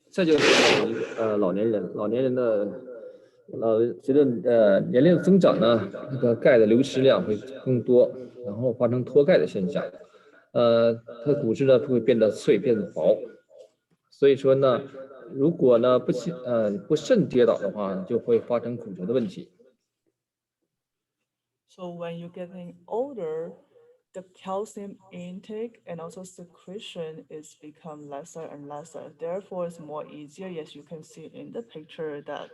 再就是老年人的随着年龄增长呢，那个钙的流失量会更多，然后发生脱钙的现象，它骨质呢会变得脆变得薄。 所以说呢，如果呢不慎跌倒的话，就会发生骨折的问题。 So when you're getting older, the calcium intake and also secretion is become lesser and lesser. Therefore, it's more easier. Yes, you can see in the picture that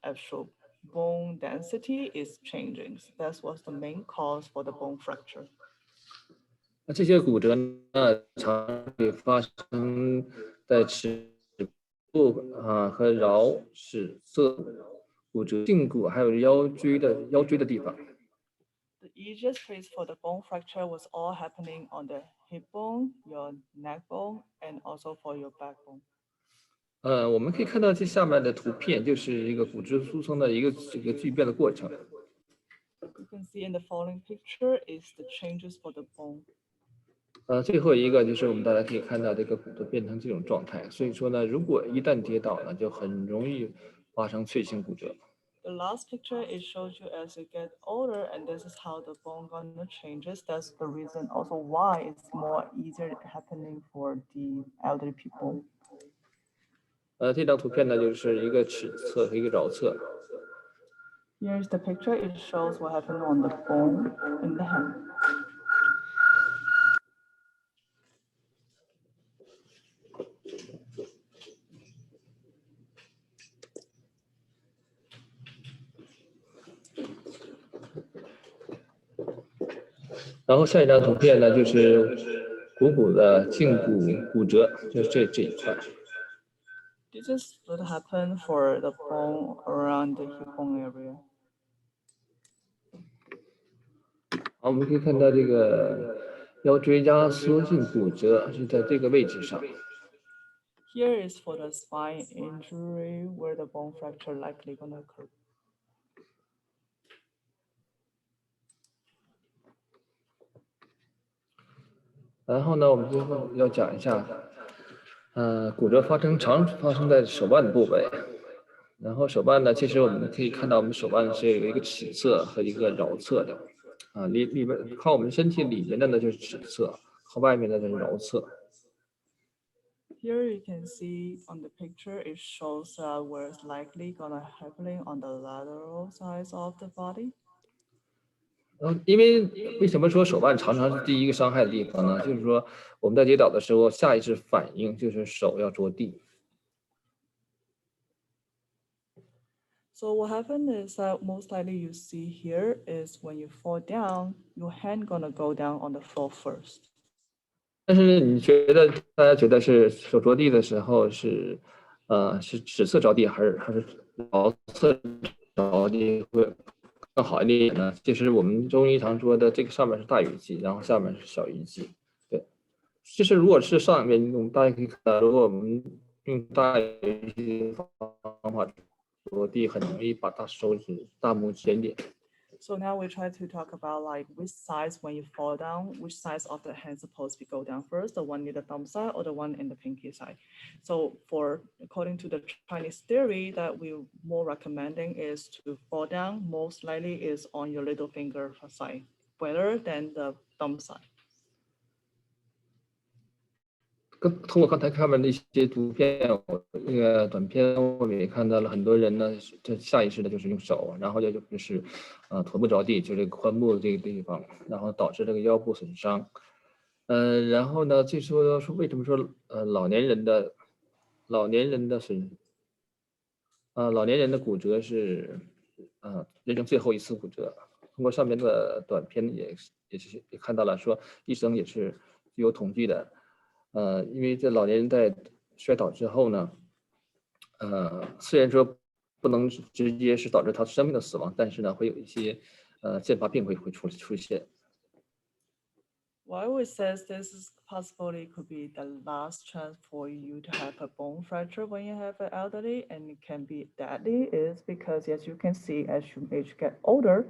actual bone density is changing. That's what's the main cause for the bone fracture. 那这些骨折呢，常会发生在尺部和桡尺侧骨折、胫骨还有腰椎的地方。 The easiest case for the bone fracture was all happening on the hip bone, your neck bone, and also for your backbone. 我们可以看到这下面的图片，就是一个骨质疏松的这个巨变的过程。 You can see in the following picture is the changes for the bone. 最后一个就是我们大家可以看到这个骨头变成这种状态，所以说呢，如果一旦跌倒呢，就很容易发生脆性骨折。 The last picture it shows you as you get older, and this is how the bone gonna changes. That's the reason also why it's more easier happening for the elderly people. 这张图片呢，就是一个尺侧和一个桡侧。 Here's the picture. It shows what happened on the bone in the hand. 然后下一张图片呢，就是股的胫骨骨折，就是这一块。 This is what happened for the bone around the hip bone area. 好，我们可以看到这个腰椎压缩性骨折是在这个位置上。 Here is for the spine injury where the bone fracture likely gonna occur. 然后呢，我们最后要讲一下，骨折常发生在手腕的部位。然后手腕呢，其实我们可以看到，我们手腕是有一个尺侧和一个桡侧的，里面靠我们身体里面的呢就是尺侧，靠外面的就是桡侧。 Here you can see on the picture, it shows where it's likely gonna happening on the lateral sides of the body. 因为什么说手腕常常是第一个伤害的地方呢？就是说我们在跌倒的时候，下意识反应就是手要着地。 So what happened is that most likely you see here is when you fall down, your hand gonna go down on the floor first. 但是大家觉得是手着地的时候是尺侧着地还是桡侧着地会更好一点呢？其实我们中医常说的，这个上面是大鱼际，然后下面是小鱼际。对，其实如果是上面，我们大家可以看到，如果我们用大鱼际的方法着地，很容易把大拇指点点。So now we try to talk about like which size when you fall down, which size of the hand supposed to go down first, the one in the thumb side or the one in the pinky side. So for according to the Chinese theory that we more recommending is to fall down most likely is on your little finger side, better than the thumb side. 通过刚才看面的一些图片，短片，我们也看到了很多人呢，这下意识的就是用手，然后就是臀部着地，就这个髋部这个地方，然后导致这个腰部损伤。然后呢，这说为什么说老年人的骨折是人生最后一次骨折。通过上面的短片也看到了，说医生也是有统计的。因为这老年人在摔倒之后呢，虽然说不能直接是导致他生命的死亡，但是呢，会有一些渐发病会出现。Why we says this is possibly could be the last chance for you to have a bone fracture when you have an elderly, and it can be deadly is because as you can see, as your age get older,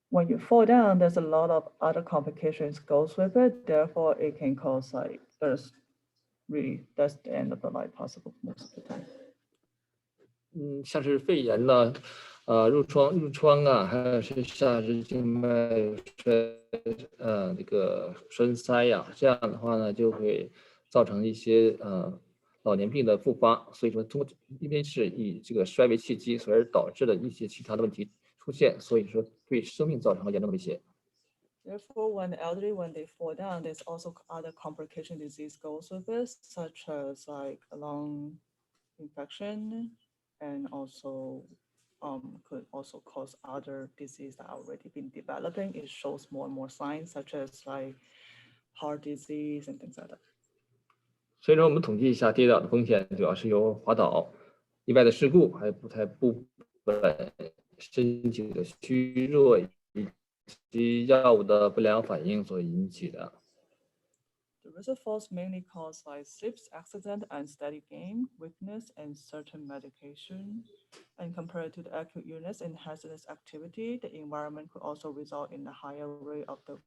when you fall down, there's a lot of other complications goes with it. Therefore, it can cause like that's the end of the life possible most of the time. 像是肺炎呢，褥疮啊，还有是下肢静脉那个栓塞呀，这样的话呢，就会造成一些老年病的复发。所以说，因为是以这个衰为契机，所而导致的一些其他的问题出现，所以说对生命造成了严重威胁。Therefore, when the elderly, when they fall down, there's also other complication disease goes with it, such as like lung infection, and also could also cause other disease that already been developing. It shows more and more signs, such as like heart disease and things like that. 所以说，我们统计一下跌倒的风险，主要是由滑倒、意外的事故，还有部分身体的虚弱以及药物的不良反应所引起的。The risk falls mainly caused by slips, accident, unsteady game, weakness, and certain medication. And compared to the acute illness and hazardous activity, the environment could also result in a higher rate of the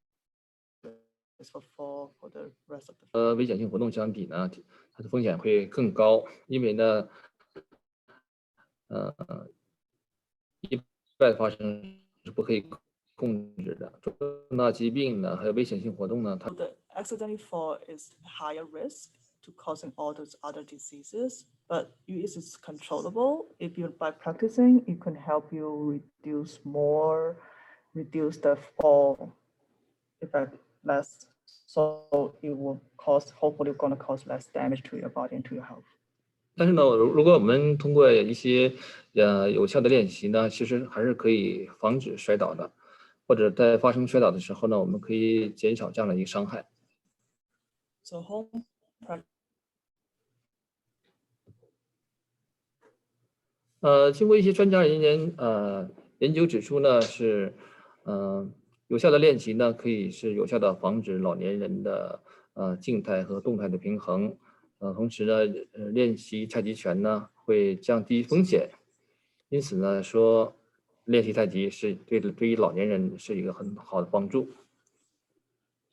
risk of fall for the rest of the. 危险性活动相比呢，它的风险会更高，因为呢，意外发生是不可以控制的。重大疾病呢，还有危险性活动呢，它 The accidental fall is higher risk to causing all those other diseases, but it is controllable. If you by practicing, it can help you reduce the fall effect less. So it will hopefully going to cause less damage to your body and to your health. 但是呢，如果我们通过一些有效的练习呢，其实还是可以防止摔倒的，或者在发生摔倒的时候呢，我们可以减少这样的一个伤害。So home practice. 经过一些专家研究指出呢，是有效的练习呢，可以是有效的防止老年人的静态和动态的平衡。同时呢，练习太极拳呢会降低风险，因此呢，说练习太极是对于老年人是一个很好的帮助。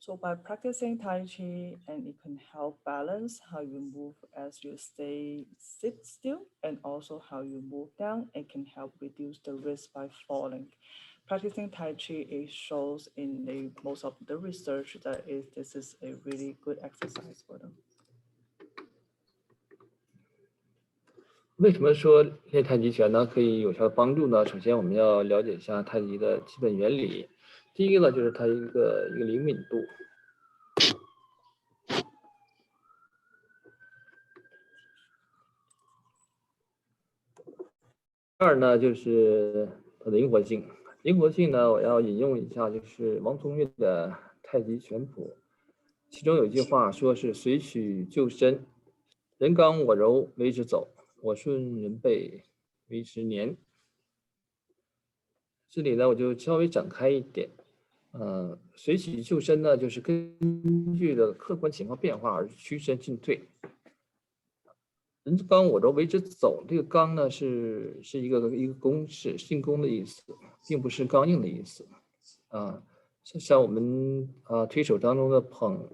So by practicing Tai Chi, and it can help balance how you move as you sit still, and also how you move down. It can help reduce the risk by falling. Practicing Tai Chi, it shows in most of the research that this is a really good exercise for them. 为什么说练太极拳呢可以有效的帮助呢？首先我们要了解一下太极的基本原理。第一个呢，就是它一个灵敏度。二呢，就是它的灵活性。灵活性呢，我要引用一下，就是王宗岳的《太极拳谱》，其中有一句话说是随取就伸，人刚我柔为之走，我顺人背为之年。这里呢，我就稍微展开一点。随取就伸呢，就是根据的客观情况变化而屈伸进退。人之刚我着为之走，这个刚呢是一个公式，进攻的意思，并不是刚硬的意思啊。像我们推手当中的捧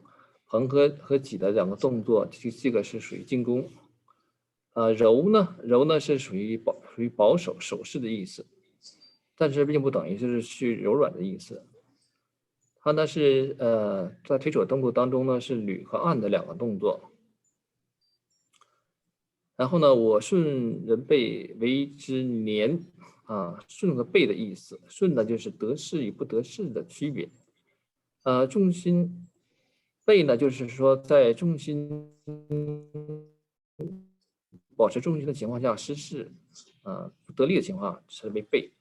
和挤的两个动作，这个是属于进攻。柔呢是属于保守手势的意思，但是并不等于就是去柔软的意思。它呢是在推手动作当中呢是捋和按的两个动作。然后呢，我顺人背为之年顺和背的意思，顺呢就是得势与不得势的区别。重心背呢就是说在重心保持重心的情况下失势，不得力的情况称为背。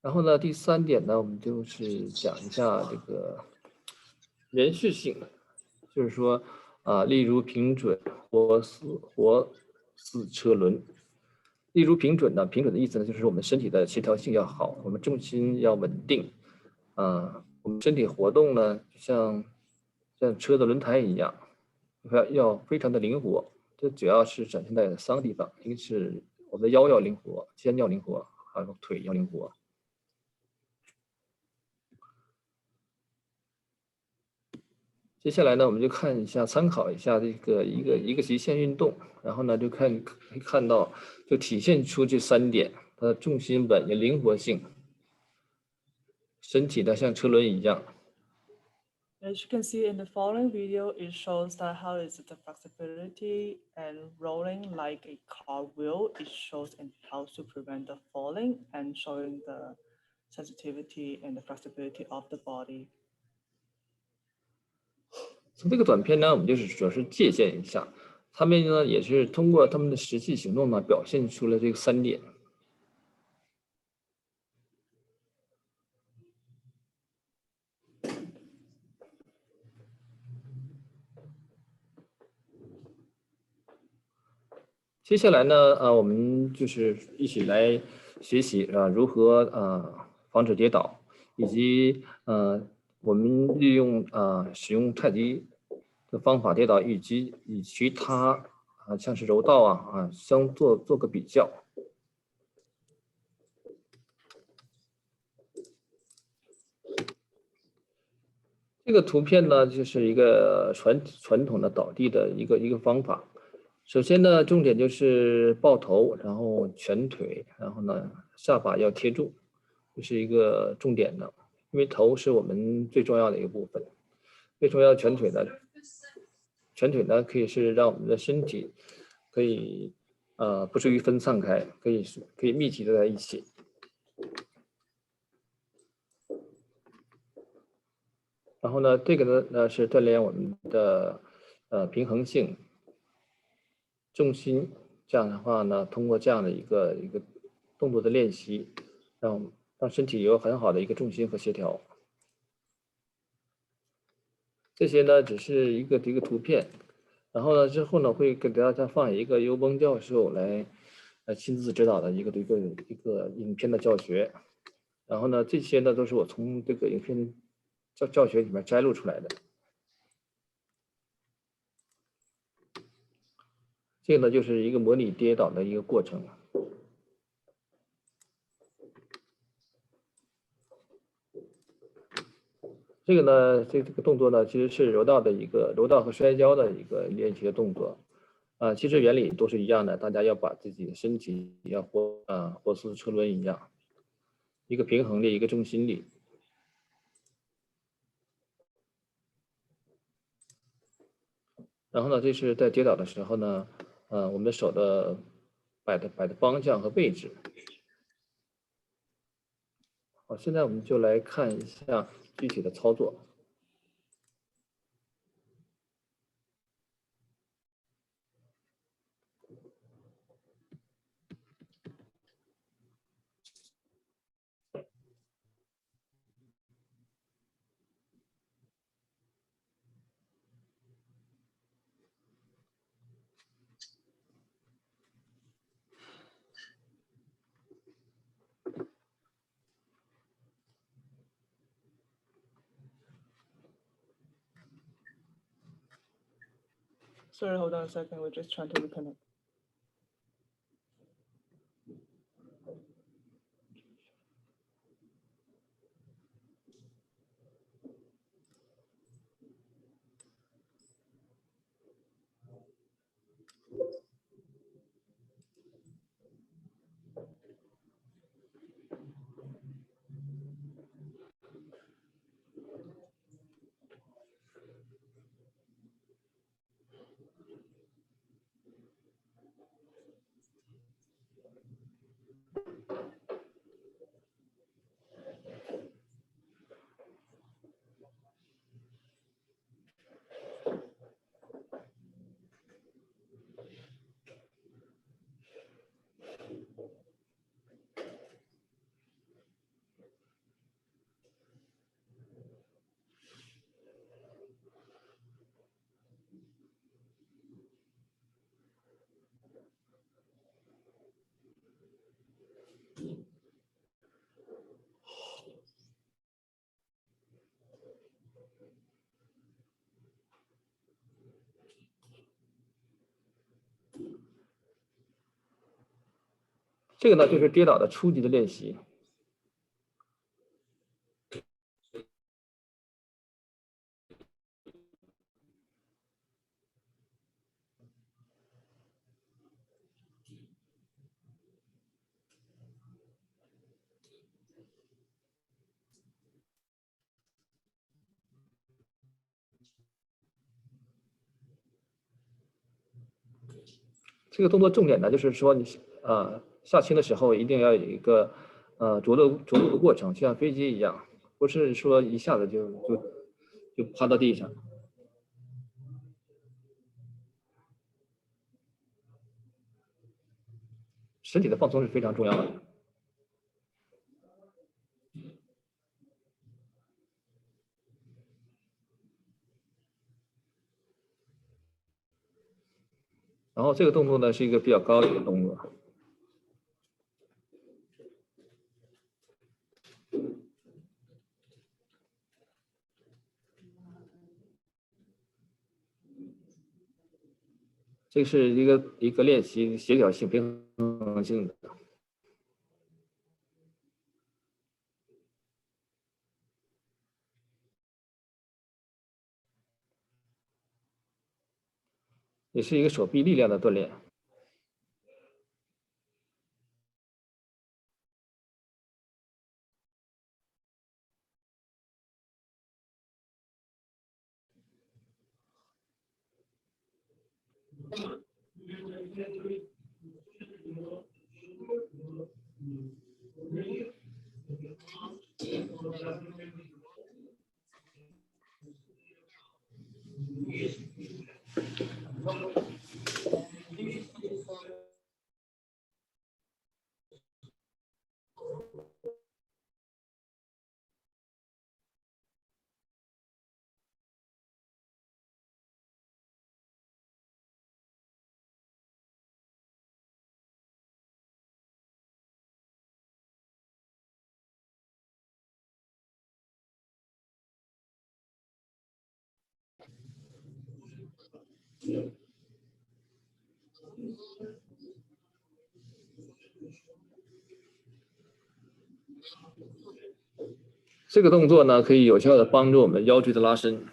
然后呢，第3点呢，我们就是讲一下这个连续性，就是说例如平准、活似车轮。例如平准呢，平准的意思呢，就是我们身体的协调性要好，我们重心要稳定，我们身体活动呢，像车的轮胎一样，要非常的灵活。这主要是展现在3个地方，一个是我们的腰要灵活，肩要灵活，还有腿要灵活。接下来呢，我们就看一下，参考一下这个一个极限运动，然后呢，就可以看到，就体现出这3点：它的重心稳也灵活性，身体呢像车轮一样。As you can see in the following video, it shows that how is the flexibility and rolling like a cartwheel. It shows and how to prevent the falling and showing the sensitivity and the flexibility of the body. 从这个短片呢，我们就是主要是借鉴一下，他们呢也是通过他们的实际行动呢，表现出了这个3点。接下来呢，我们就是一起来学习如何防止跌倒，以及我们利用使用太极的方法跌倒，以及与其他像是柔道相做个比较。这个图片呢，就是一个传统的倒地的一个方法。首先呢，重点就是抱头，然后蜷腿，然后呢下巴要贴住，这是一个重点的，因为头是我们最重要的一个部分。为什么要蜷腿呢？蜷腿呢可以是让我们的身体可以不至于分散开，可以密集的在一起。然后呢，这个呢是锻炼我们的平衡性。重心，这样的话呢，通过这样的一个动作的练习，让身体有很好的一个重心和协调。这些呢只是一个图片，然后呢之后呢会给大家放一个由翁教授来亲自指导的一个影片的教学，然后呢这些呢都是我从这个影片教学里面摘录出来的。这个呢就是一个模拟跌倒的一个过程。这个呢，这个动作呢，其实是柔道和摔跤的一个练习的动作，其实原理都是一样的，大家要把自己的身体要活似车轮一样，一个平衡力，一个重心力。然后呢，这是在跌倒的时候呢，我们的手的摆的方向和位置。好，现在我们就来看一下具体的操作。Sorry, hold on a second. We're just trying to reconnect.这个呢就是跌倒的初级的练习。这个动作重点呢，就是说你下倾的时候一定要有一个着陆的过程，就像飞机一样，不是说一下子就趴到地上。身体的放松是非常重要的。然后这个动作呢是一个比较高的一个动作。这是一个练习协调性、平衡性的。也是一个手臂力量的锻炼。这个动作呢，可以有效的帮助我们腰椎的拉伸。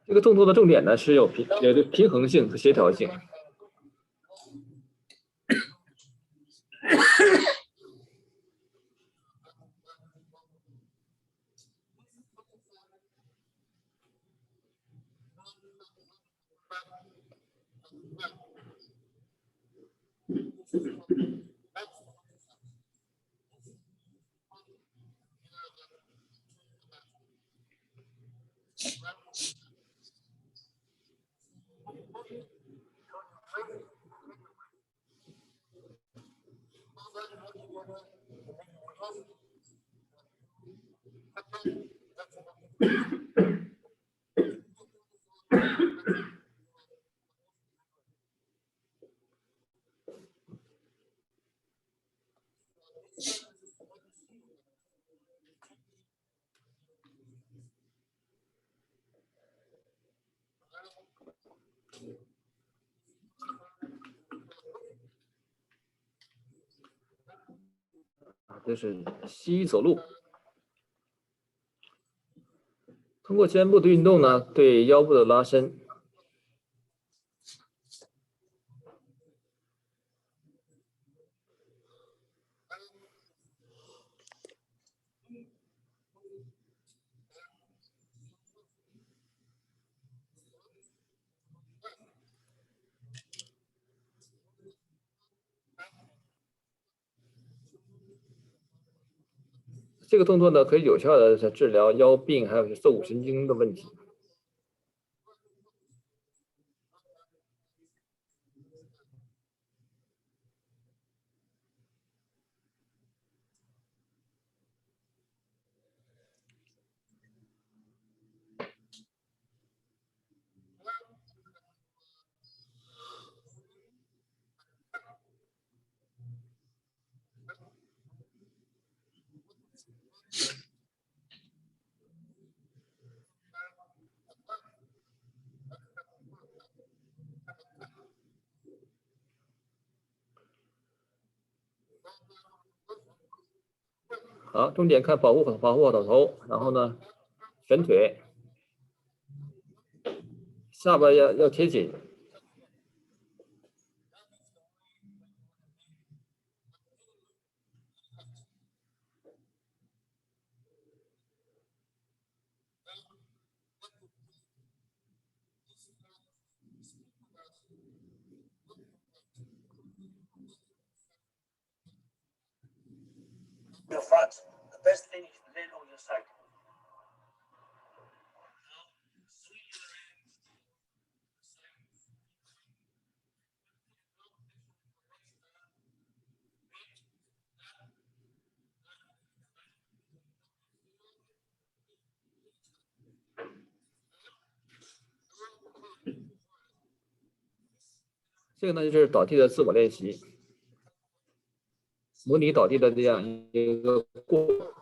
这个动作的重点呢是有平衡性和协调性。这是西医走路。通过肩部的运动呢，对腰部的拉伸。这个动作呢，可以有效的治疗腰病，还有坐骨神经的问题。好，重点看保护好头，然后呢，旋腿，下巴要贴紧。Your front. The best thing is to land on your side. 这个呢就是倒地的自我练习，模拟倒地的这样一个过程。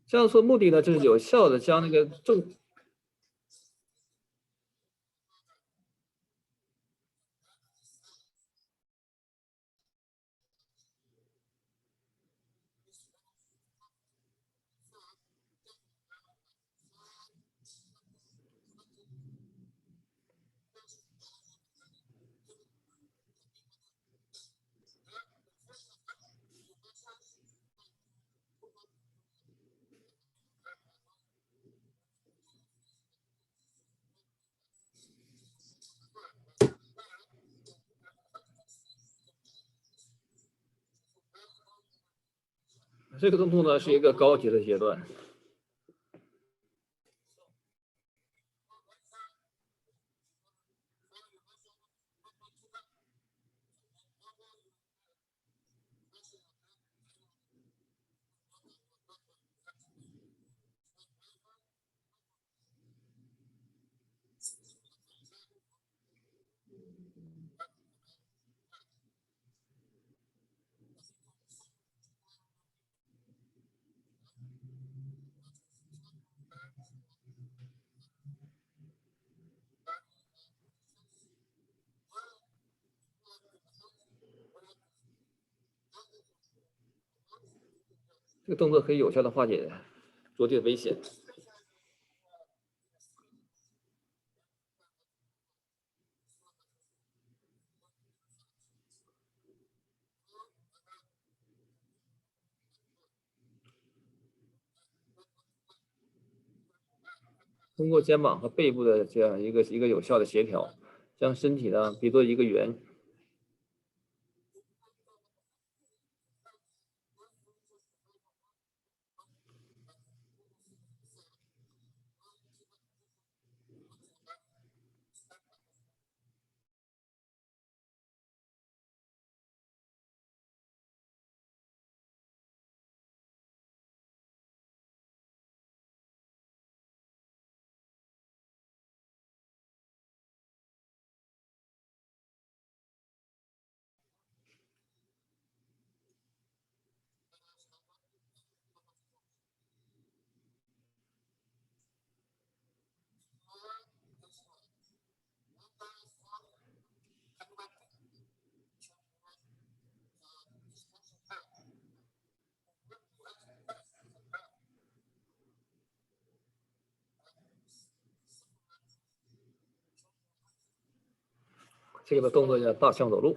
这样做目的呢，就是有效的将那个这个动作呢是一个高级的阶段。这个动作可以有效的化解着地的危险。通过肩膀和背部的这样一个有效的协调，将身体呢比作一个圆。这个动作叫大象走路。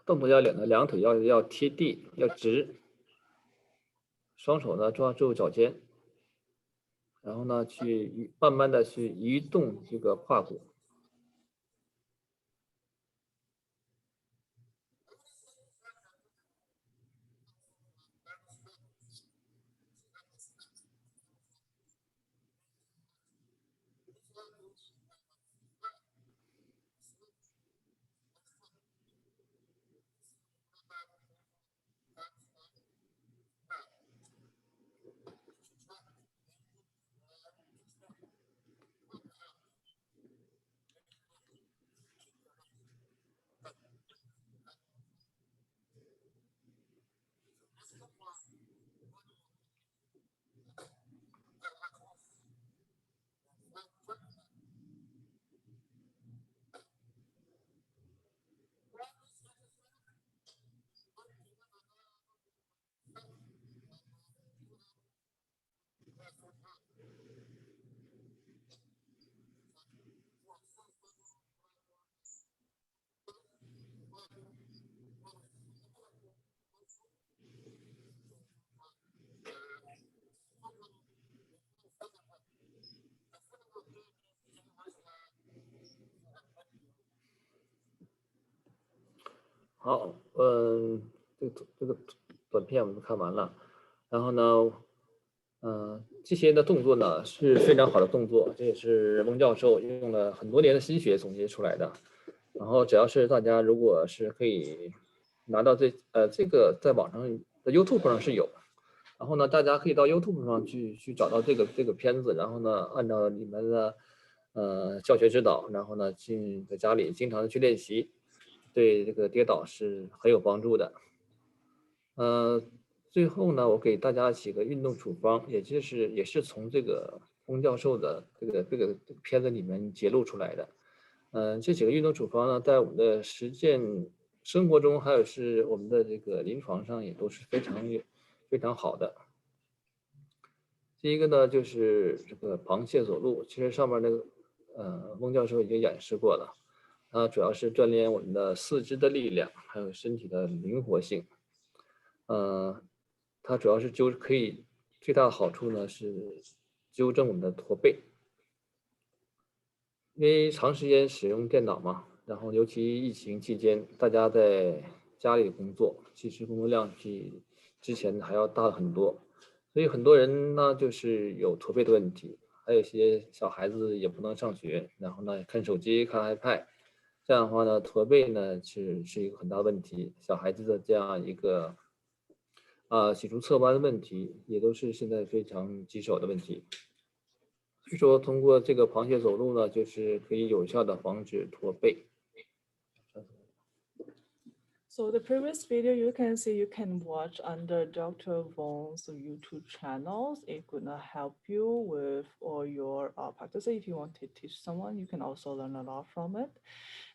动作要两腿要贴地，要直，双手呢抓住脚尖，然后呢去慢慢的去移动这个胯骨。好，这个短片我们看完了，然后呢，这些的动作呢是非常好的动作，这也是翁教授用了很多年的心血总结出来的。然后只要是大家如果是可以拿到这个在网上的 YouTube 上是有，然后呢大家可以到 YouTube 上去找到这个片子，然后呢按照你们的教学指导，然后呢在家里经常的去练习，对这个跌倒是很有帮助的。最后呢，我给大家几个运动处方，也是从这个龚教授的这个片子里面揭露出来的。这几个运动处方呢，在我们的实践生活中，还有是我们的这个临床上也都是非常好的。第一个呢，就是这个螃蟹走路，其实上面那个翁教授已经演示过了，它主要是锻炼我们的四肢的力量，还有身体的灵活性。它主要是可以最大的好处呢是纠正我们的驼背，因为长时间使用电脑嘛，然后尤其疫情期间，大家在家里工作，其实工作量比之前还要大很多，所以很多人呢就是有驼背的问题，还有一些小孩子也不能上学，然后呢看手机看 iPad， 这样的话呢驼背呢是一个很大的问题，小孩子的这样一个脊柱侧弯的问题也都是现在非常棘手的问题。所以说，通过这个螃蟹走路呢，就是可以有效的防止驼背。So the previous video you can see, you can watch under Dr. Wong's YouTube channels. It gonna help you with all your practice. If you want to teach someone, you can also learn a lot from it.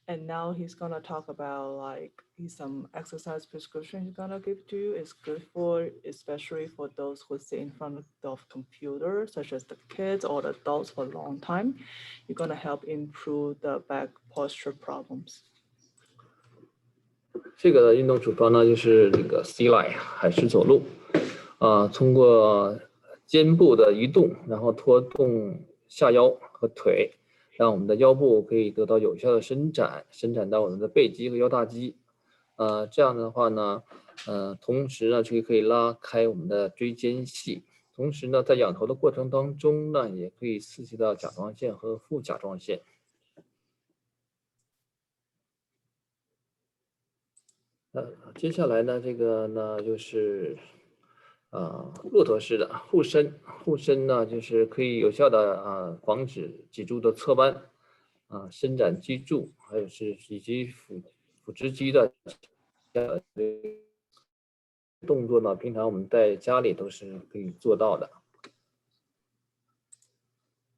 And now he's gonna talk about like some exercise prescription he's gonna give to you. It's good for, especially for those who sit in front of computers, such as the kids or the adults for a long time. You're gonna help improve the back posture problems. 这个运动处方呢，就是这个 C line 海狮走路，通过肩部的移动，然后拖动下腰和腿，让我们的腰部可以得到有效的伸展到我们的背肌和腰大肌。这样的话呢，同时呢就可以拉开我们的椎间隙，同时呢在仰头的过程当中呢，也可以刺激到甲状腺和副甲状腺。接下来呢，这个呢就是骆驼式的护身呢，就是可以有效的防止脊柱的侧弯，伸展脊柱，还有以及腹直肌的动作呢，平常我们在家里都是可以做到的。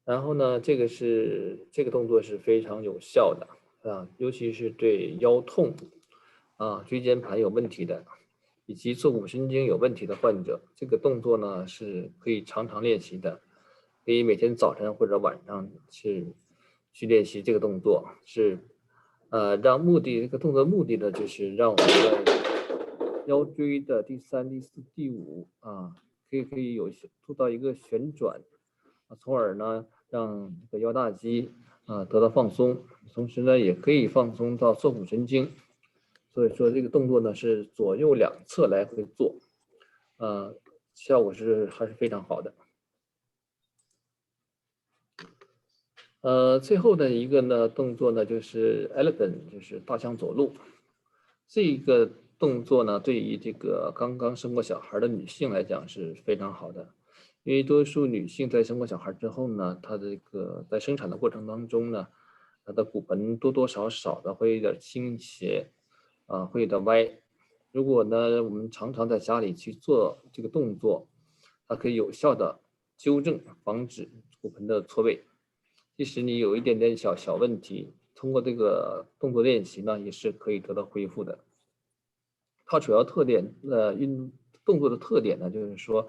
然后呢，这个动作是非常有效的尤其是对腰痛椎间盘有问题的，以及坐骨神经有问题的患者，这个动作呢是可以常常练习的，可以每天早晨或者晚上去练习这个动作，是这个动作目的呢就是让我们的腰椎的第3、第4、第5可以做到一个旋转，从而呢让这个腰大肌得到放松，同时呢也可以放松到坐骨神经。所以说这个动作呢是左右两侧来回做，效果还是非常好的。最后的一个呢动作呢就是 elephant， 就是大象走路。这个动作呢对于这个刚刚生过小孩的女性来讲是非常好的，因为多数女性在生过小孩之后呢，她的这个在生产的过程当中呢，她的骨盆多多少少的会有点倾斜。会有点歪。如果呢，我们常常在家里去做这个动作，它可以有效的纠正、防止骨盆的错位。即使你有一点点小问题，通过这个动作练习呢，也是可以得到恢复的。它主要特点，动作的特点呢，就是说，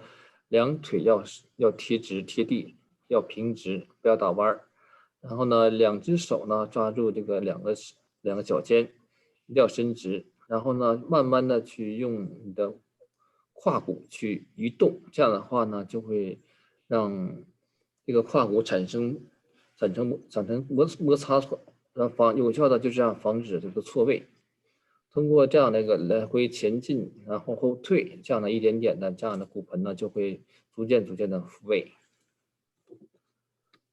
两腿要贴直贴地，要平直，不要打弯儿。然后呢，两只手呢抓住这个两个脚尖。一定要伸直，然后呢，慢慢的去用你的胯骨去移动，这样的话呢，就会让这个胯骨产生摩擦，有效的就这样防止这个错位。通过这样的一个来回前进，然后后退，这样的一点点的这样的骨盆呢，就会逐渐的复位。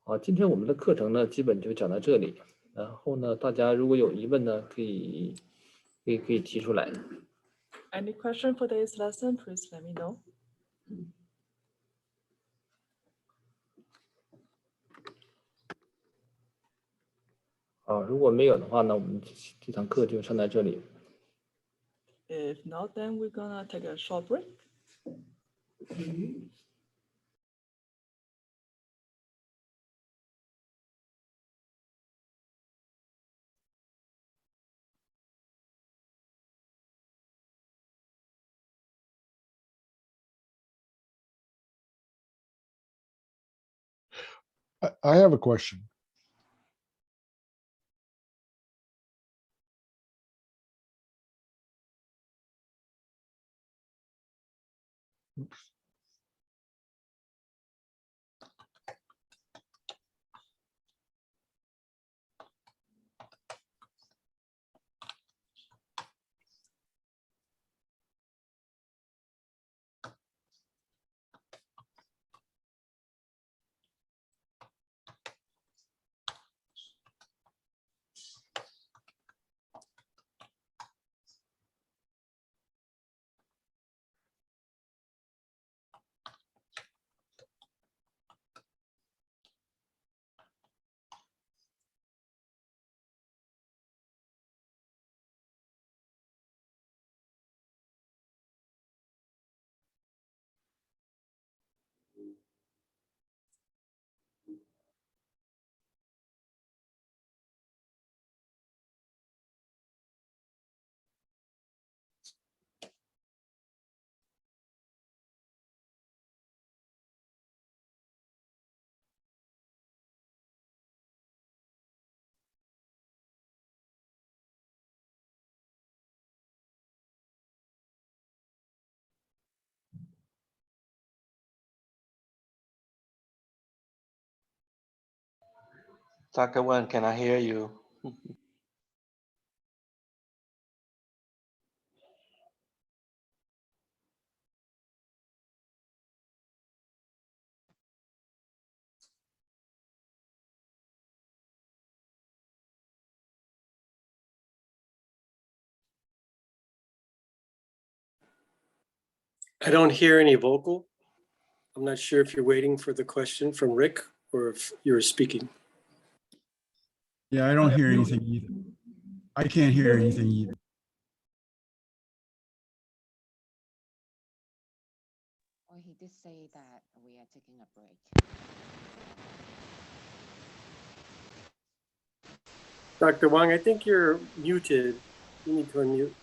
好，今天我们的课程呢，基本就讲到这里。然后呢，大家如果有疑问呢，可以提出来。Any question for today's lesson? Please let me know. 如果没有的话呢，我们这堂课就上在这里。If not, then we're gonna take a short break. I have a question. Dr. Wen, can I hear you? I don't hear any vocal. I'm not sure if you're waiting for the question from Rick or if you're speaking. Yeah, I don't hear anything either. I can't hear anything either. Well, he did say that we are taking a break. Dr. Wang, I think you're muted. You need to unmute.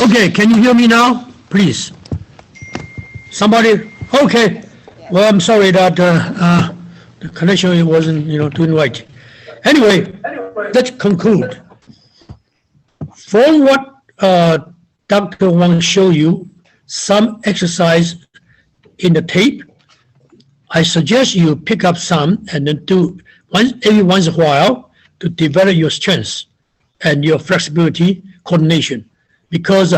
Okay, can you hear me now, please? Somebody? Okay. Well, I'm sorry that the connection wasn't, doing right. Anyway, let's conclude. From what Dr. Wang showed you, some exercise in the tape, I suggest you pick up some and then do every once in a while to develop your strengths and your flexibility, coordination. Because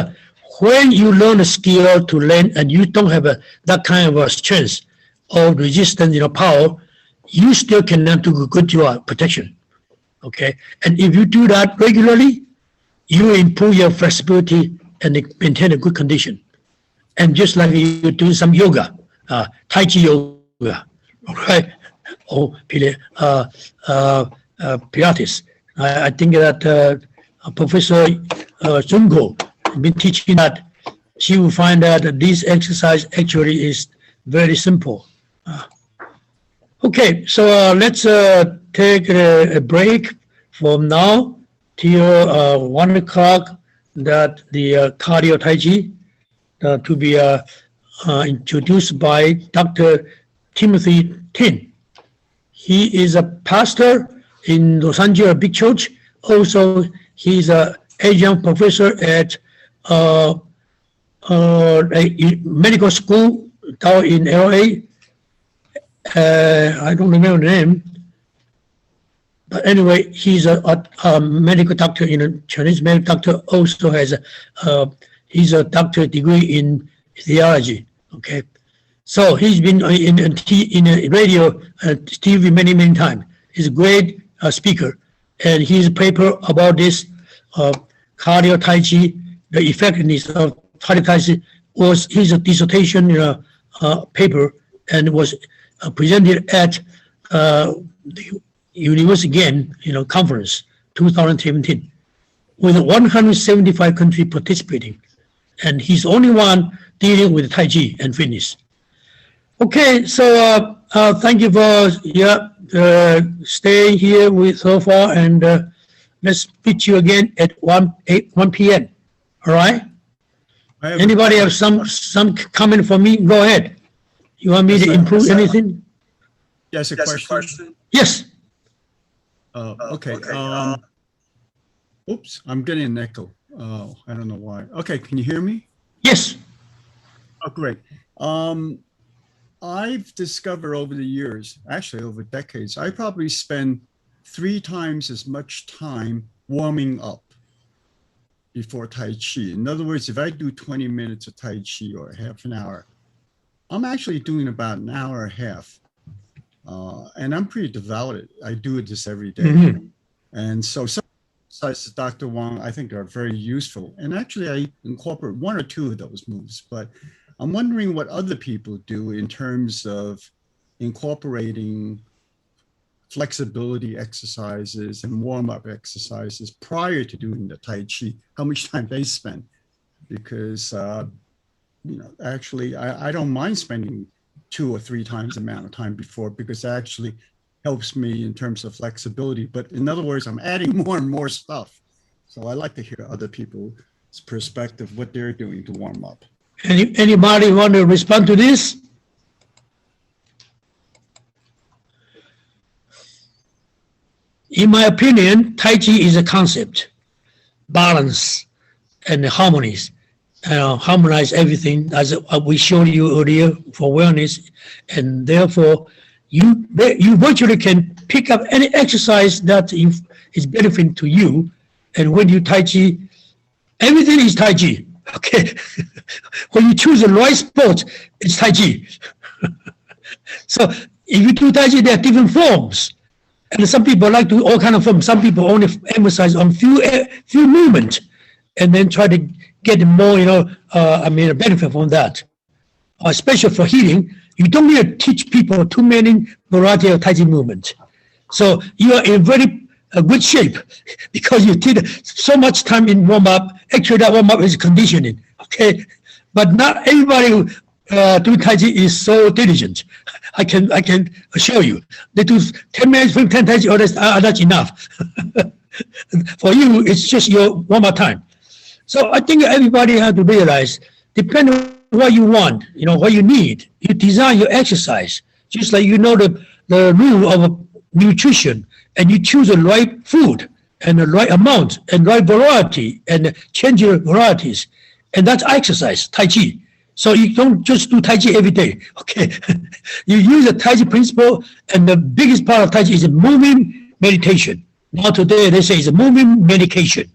when you learn a skill to learn and you don't have that kind of a strength or resistance, power, you still cannot do a good job protection. Okay, and if you do that regularly, you improve your flexibility and maintain a good condition. And just like you do some yoga, Tai Chi yoga, okay, or Pilates. I think that Professor Junko been teaching that. She will find that this exercise actually is very simple. Okay, so let's take a break from now till 1 o'clock. That the cardio Tai Chi to be introduced by Dr. Timothy Tin. He is a pastor in Los Angeles Big Church. Also, he's an adjunct professor at a medical school down in LA. I don't remember the name. But anyway, he's a medical doctor, Chinese medical doctor, also has he's a doctorate degree in theology, okay? So he's been in radio, TV many times. He's a great speaker, and his paper about this cardio Tai Chi, the effectiveness of cardio Tai Chi, was his dissertation paper, and was presented at the University Game conference 2017, with 175 countries participating, and he's the only one dealing with Tai Chi and fitness. Okay, so thank you for staying here with so far, and let's meet you again at 1 p.m. All right? Anybody have some comment for me? Go ahead. You want me to improve anything? Yes, a question. Yes. Okay. Oops, I'm getting an echo. Oh, I don't know why. Okay, can you hear me? Yes. Oh, great. I've discovered over the years, actually over decades, I probably spend 3 times as much time warming up before Tai Chi. In other words, if I do 20 minutes of Tai Chi or half an hour, I'm actually doing about an hour and a half. And I'm pretty devoted. I do this every day. Mm-hmm. And so some exercises, Dr. Wang, I think are very useful. And actually I incorporate 1 or 2 of those moves, but I'm wondering what other people do in terms of incorporating flexibility exercises and warm-up exercises prior to doing the Tai Chi, how much time they spend. Because, actually, I don't mind spending 2 or 3 times the amount of time before, because it actually helps me in terms of flexibility. But in other words, I'm adding more and more stuff. So I like to hear other people's perspective, what they're doing to warm up. Anybody want to respond to this? In my opinion, Tai Chi is a concept, balance and harmonies, harmonize everything, as we showed you earlier, for wellness, and therefore you virtually can pick up any exercise that is benefiting to you, and when you Tai Chi, everything is Tai Chi. Okay, when you choose the right sport, it's Tai Chi. So if you do Tai Chi, there are different forms, and some people like to do all kind of forms. Some people only emphasize on few movements, and then try to get more, benefit from that. Especially for healing, you don't need to teach people too many variety of Tai Chi movements. So you are in very good shape because you did so much time in warm-up. Actually, that warm-up is conditioning, okay? But not everybody who doing Tai Chi is so diligent. I can assure you. They do 10 minutes, 10 Tai Chi, that's enough. For you, it's just your warm-up time. So I think everybody has to realize, depending on what you want, what you need, you design your exercise, just like the rule of nutrition, and you choose the right food and the right amount and right variety and change your varieties. And that's exercise, Tai Chi. So you don't just do Tai Chi every day, okay? You use the Tai Chi principle, and the biggest part of Tai Chi is a moving meditation. Now today they say it's a moving medication.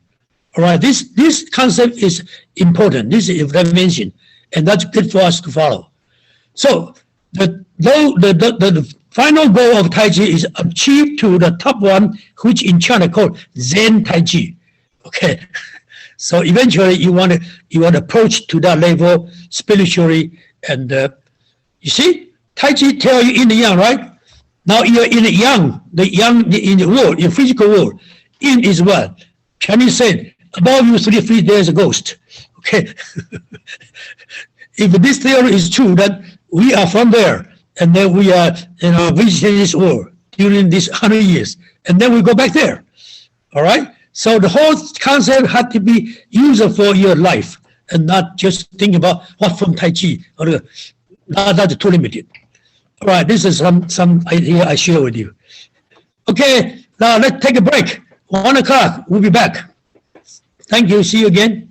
All right, this concept is important. This is a dimension, and that's good for us to follow. So the final goal of Tai Chi is achieved to the top one, which in China called Zen Tai Chi. Okay, so eventually you want to approach to that level spiritually, and you see, Tai Chi tell you in the yang, right? Now you're in the yang in the world, in physical world. In is what Chinese said, above you 3 feet there's a ghost. Okay, if this theory is true, that we are from there. And then we are, visiting this world during these 100 years, and then we go back there. All right. So the whole concept had to be useful for your life, and not just think about what from Tai Chi. Or that's too limited. All right. This is some idea I share with you. Okay. Now let's take a break. 1 o'clock. We'll be back. Thank you. See you again.